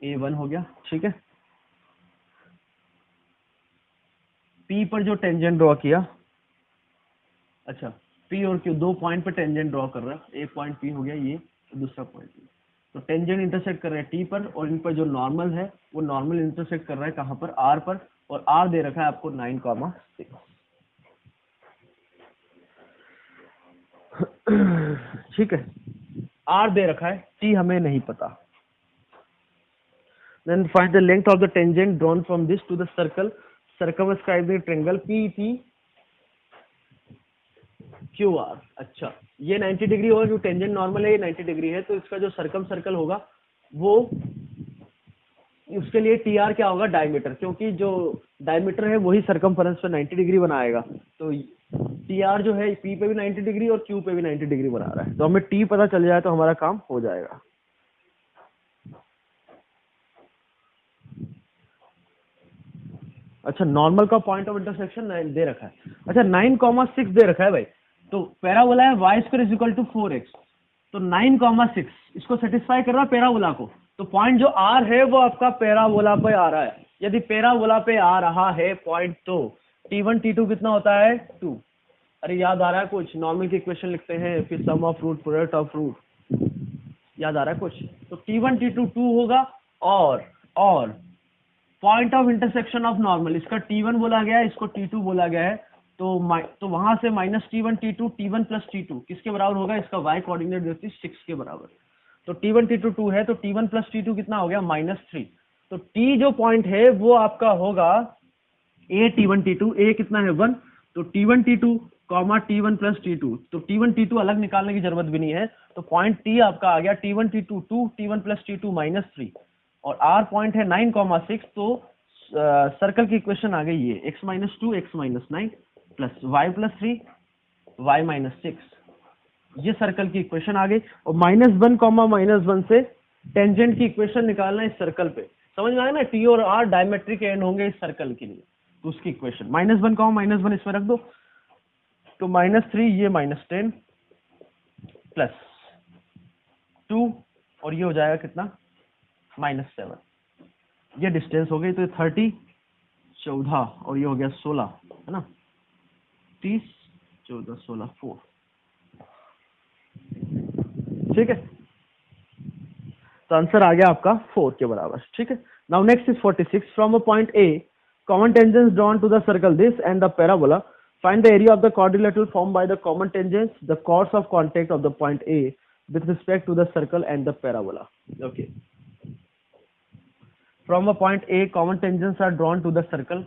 A1 हो गया, ठीक है। P पर जो tangent draw किया, अच्छा P और Q दो पॉइंट पे टेंजेंट ड्रॉ कर रहा है, एक पॉइंट P हो गया ये, दूसरा पॉइंट P। तो टेंजेंट इंटरसेक्ट कर रहा है T पर, और इन पर जो नॉर्मल है वो नॉर्मल इंटरसेक्ट कर रहा है कहाँ पर, R पर, और R दे रखा है आपको 9,6। ठीक है, R दे रखा है, T हमें नहीं पता। Then find the length of the tangent drawn from this to the circle circumscribing the triangle PTQR। अच्छा, ये 90 डिग्री होगा, जो टेंजेंट नॉर्मल है ये 90 डिग्री है, तो इसका जो सर्कल होगा वो, उसके लिए TR क्या होगा, डायमीटर, क्योंकि जो डायमीटर है वही सर्कमफरेंस पे 90 डिग्री बनाएगा। तो TR जो है P पे भी 90 डिग्री और Q पे भी 90 डिग्री बना रहा है, तो हमें T पता चल जाए तो हमारा काम हो जाएगा। अच्छा, नॉर्मल का पॉइंट ऑफ इंटरसेक्शन 9 दे रखा है, अच्छा 9,6 दे रखा है भाई। तो पैराबोला है y square is equal to 4x, तो 9,6 इसको सेटिस्फाई कर रहा है पैराबोला को। तो पॉइंट जो R है वो आपका पैराबोला पे आ रहा है। यदि पैराबोला पे आ रहा है पॉइंट, तो T1 T2 कितना होता है, 2। अरे याद आ रहा है कुछ, नॉर्मल की इक्वेशन लिखते हैं, फिर sum of root, product of root, याद आ रहा है कुछ। तो T1 T2 2 होगा, और point of intersection of normal, इसका T1 बोला गया है, इसको T2 बोला गया है, तो वहां से -T1 T2 T1 plus T2 किसके बराबर होगा, इसका y कोऑर्डिनेट देती 6 के बराबर। तो T1 T2 2 है, तो T1 प्लस T2 कितना हो गया, -3। तो T जो पॉइंट है वो आपका होगा A T1 T2, A कितना है 1, तो T1 T2 T1 plus T2, तो T1 T2 अलग निकालने की जरूरत भी नहीं है, तो पॉइंट T आपका आ गया T1 T2 2 T1 plus T2 -3, और R पॉइंट है 9,6, तो सर्कल की इक्वेशन आ गई ये x - 2 x - 9 plus y + 3 y - 6, ये सर्कल की इक्वेशन आ गई। और -1, -1 से टेंजेंट की इक्वेशन निकालना इस सर्कल पे, समझ में आया ना, T और R डायमेट्रिक एंड होंगे इस सर्कल के लिए, तो उसकी इक्वेशन -1, -1 इसमें रख दो, तो -3 ये -10 प्लस 2, और ये हो जाएगा कितना, -7। ये डिस्टेंस हो गई, तो 30 14 और ये हो गया 16, है ना, 30 14 16 4, ठीक है। तो आंसर आ गया आपका 4 के बराबर, ठीक है। Now next is 46, from a point A common tangents drawn to the circle this and the parabola, find the area of the quadrilateral formed by the common tangents, the chords of contact of the point A with respect to the circle and the parabola. Okay, from a point A common tangents are drawn to the circle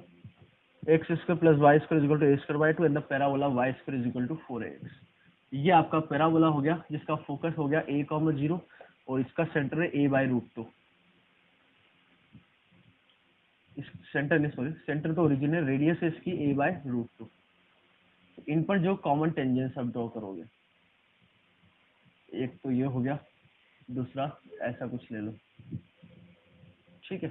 x square plus y square is equal to a square by 2 and the parabola y square is equal to 4ax। ये आपका parabola हो गया जिसका focus हो गया a, 0 और इसका centre है a/√2। इस सेंटर नहीं, सॉरी, सेंटर तो ओरिजिन है, रेडियस है इसकी a/√2। इन पर जो कॉमन टेंजेंट्स आप ड्रॉ करोगे, एक तो ये हो गया, दूसरा ऐसा कुछ ले लो, ठीक है।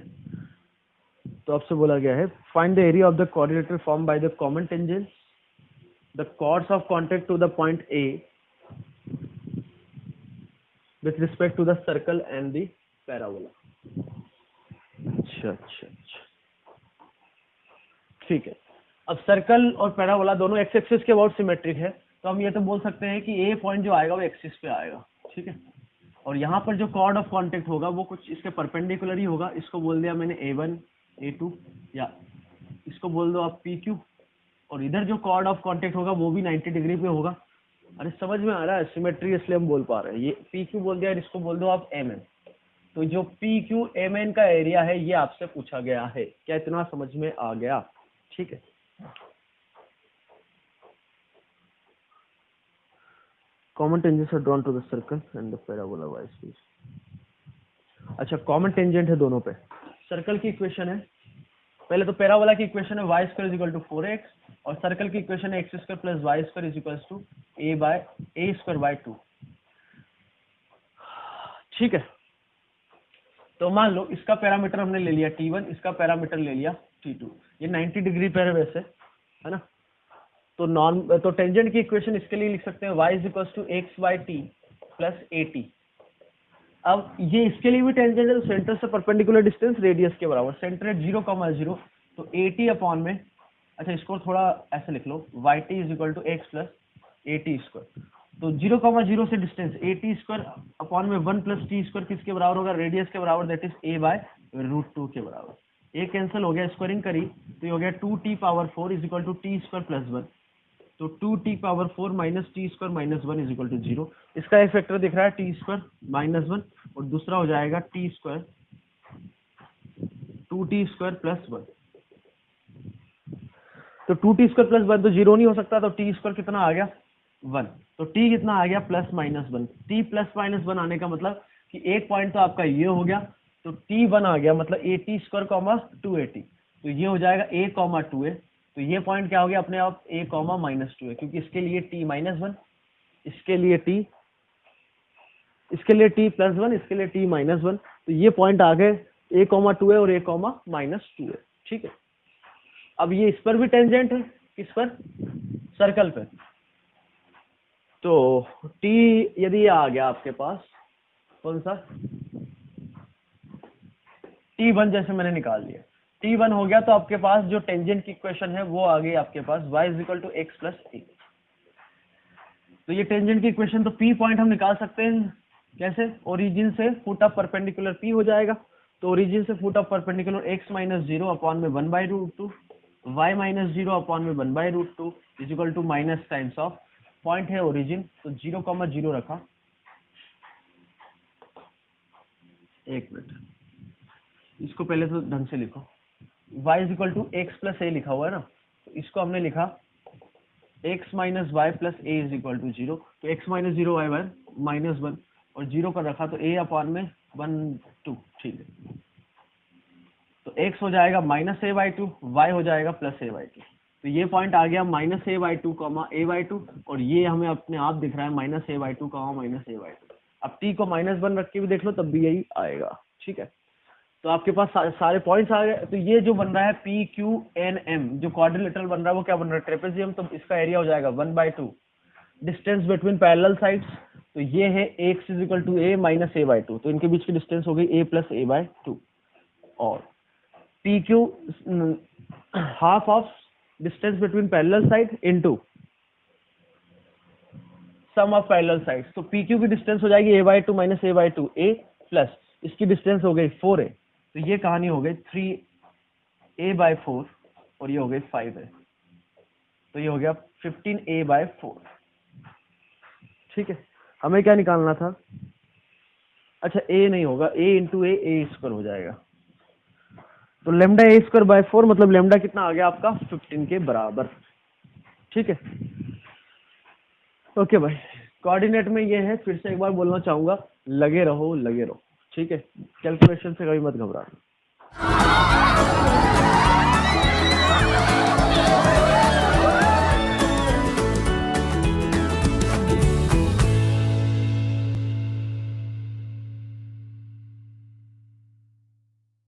तो आपसे बोला गया है find the area of the quadrilateral form by the common tangents, the chords of contact to the point A with respect to the circle and the parabola। अच्छा, ठीक है। अब सर्कल और पैराबोला दोनों एक्स एक्सिस के about symmetric है, तो हम ये तो बोल सकते हैं कि ए पॉइंट जो आएगा वो एक्सिस पे आएगा, ठीक है। और यहाँ पर जो कॉर्ड ऑफ कांटेक्ट होगा वो कुछ इसके परपेंडिकुलर ही होगा, इसको बोल दिया मैंने A1 A2, या इसको बोल दो आप PQ, और इधर जो कॉर्ड ऑफ कांटेक्ट होगा वो भी 90 डिग्री पे होगा। अरे समझ में आ रहा है, सिमेट्री इसलिए हम बोल पा रहे हैं। ये PQ बोल दिया, इसको बोल दो आप MN। तो जो PQ MN का एरिया है ये आपसे पूछा गया है, क्या इतना समझ में आ गया, ठीक है। Common tangents are drawn to the circle and the parabola y square. अच्छा, कॉमन टेंजेंट है दोनों पे। सर्कल की इक्वेशन है पहले तो पैराबोला की इक्वेशन है y square is equal to 4x और सर्कल की इक्वेशन है x square plus y square is equal to a square by 2। ठीक है, तो मान लो इसका पैरामीटर हमने ले लिया t1, इसका पैरामीटर ले लिया t2। ये 90 डिग्री पर है वैसे, है ना। तो टेंजेंट की इक्वेशन इसके लिए लिख सकते हैं y is equal to x by t plus a t. अब ये इसके लिए भी टेंजेंट है, तो सेंटर से परपेंडिकुलर डिस्टेंस रेडियस के बराबर, सेंटर एट 0,0, तो ए टी अपॉन में, अच्छा इसको थोड़ा ऐसे लिख लो, y t is equal to x plus a t square. तो 0,0 से distance a t square upon में 1 प्लस टी स्क्वायर किसके बराबर होगा, रेडियस के बराबर, दैट इज ए बाय √2 के बराबर। ए कैंसिल हो गया, स्क्वायरिंग करी तो ये हो गया 2t power 4 is equal to t square plus 1। तो 2t power 4 minus t square minus 1 is equal to 0। इसका एक फैक्टर दिख रहा है टी स्क्वायर माइनस 1 और दूसरा हो जाएगा T square 2t square plus 1। तो 2t स्क्वायर प्लस 1 तो 0 नहीं हो सकता, तो टी स्क्वायर कितना आ गया 1। तो t कितना आ गया plus minus 1। t plus minus 1 आने का मतलब कि एक पॉइंट तो आपका ये हो गया, तो t1 आ गया मतलब ए टी स्क्वायर कॉमा 2at, तो ये हो जाएगा a कॉमा 2a। तो ये पॉइंट क्या हो गया अपने आप a कॉमा माइनस 2 है, क्योंकि इसके लिए t माइनस 1, इसके लिए t प्लस 1, इसके लिए t माइनस 1। तो ये पॉइंट आ गए a कॉमा 2 है और a कॉमा माइनस 2 है। ठीक है, अब ये इस पर भी टेंजेंट है, किस पर, सर्कल पे। तो t यदि ये आ गया आपके पास कौन सा, t1 जैसे मैंने निकाल लिया, t1 हो गया, तो आपके पास जो टेंजेंट की इक्वेशन है वो आ गई आपके पास y is equal to x plus a. तो ये टेंजेंट की इक्वेशन, तो p पॉइंट हम निकाल सकते हैं कैसे, ओरिजिन से फुट ऑफ परपेंडिकुलर p हो जाएगा। तो ओरिजिन से foot of perpendicular x minus 0 upon में 1/√2, y माइनस 0 अपॉन में 1/√2 is equal to minus times of point है ओरिजिन, तो 0,0 रखा। एक मिनट, इसको पहले तो ढंग से लिखो, y is equal to x plus a लिखा हुआ है ना, तो इसको हमने लिखा x minus y plus a is equal to 0। तो x minus 0 y by minus 1 और 0 का रखा, तो a अपॉन में 1 2। ठीक है, तो x हो जाएगा माइनस ए बाई 2, y हो जाएगा प्लस ए बाई 2। तो ये पॉइंट आ गया minus A by 2 comma A by 2, और ये हमें अपने आप दिख रहा है minus A by 2 comma minus A by 2। अब t को माइनस 1 रख के भी देख लो तब भी यही आएगा। ठीक है, तो आपके पास सारे पॉइंट्स आ गए। तो ये जो बन रहा है पी क्यू एन एम, जो क्वाड्रिलेटरल बन रहा है वो क्या बन रहा है, ट्रेपेजियम। तो इसका एरिया हो जाएगा 1/2 डिस्टेंस बिटवीन पैरेलल साइड्स। तो ये है x is equal to a minus a by 2, तो इनके बीच की डिस्टेंस हो गई a प्लस a बाई 2। और P Q half of distance between parallel side into sum of parallel sides. तो पी क्यू की डिस्टेंस हो जाएगी a by 2 minus a by 2 a plus इसकी डिस्टेंस हो गई 4a। तो ये कहानी हो गई 3a बाई 4 और ये हो गई 5a, तो ये हो गया 15a बाई 4। ठीक है, हमें क्या निकालना था, अच्छा a नहीं होगा, a इंटू a स्क्वायर हो जाएगा। तो लेमडा a स्क्वायर बाई 4 मतलब लेमडा कितना आ गया आपका 15 के बराबर। ठीक है, ओके भाई, कोऑर्डिनेट में ये है, फिर से एक बार बोलना चाहूंगा, लगे रहो लगे रहो। ठीक है, कैलकुलेशन से कभी मत घबराना।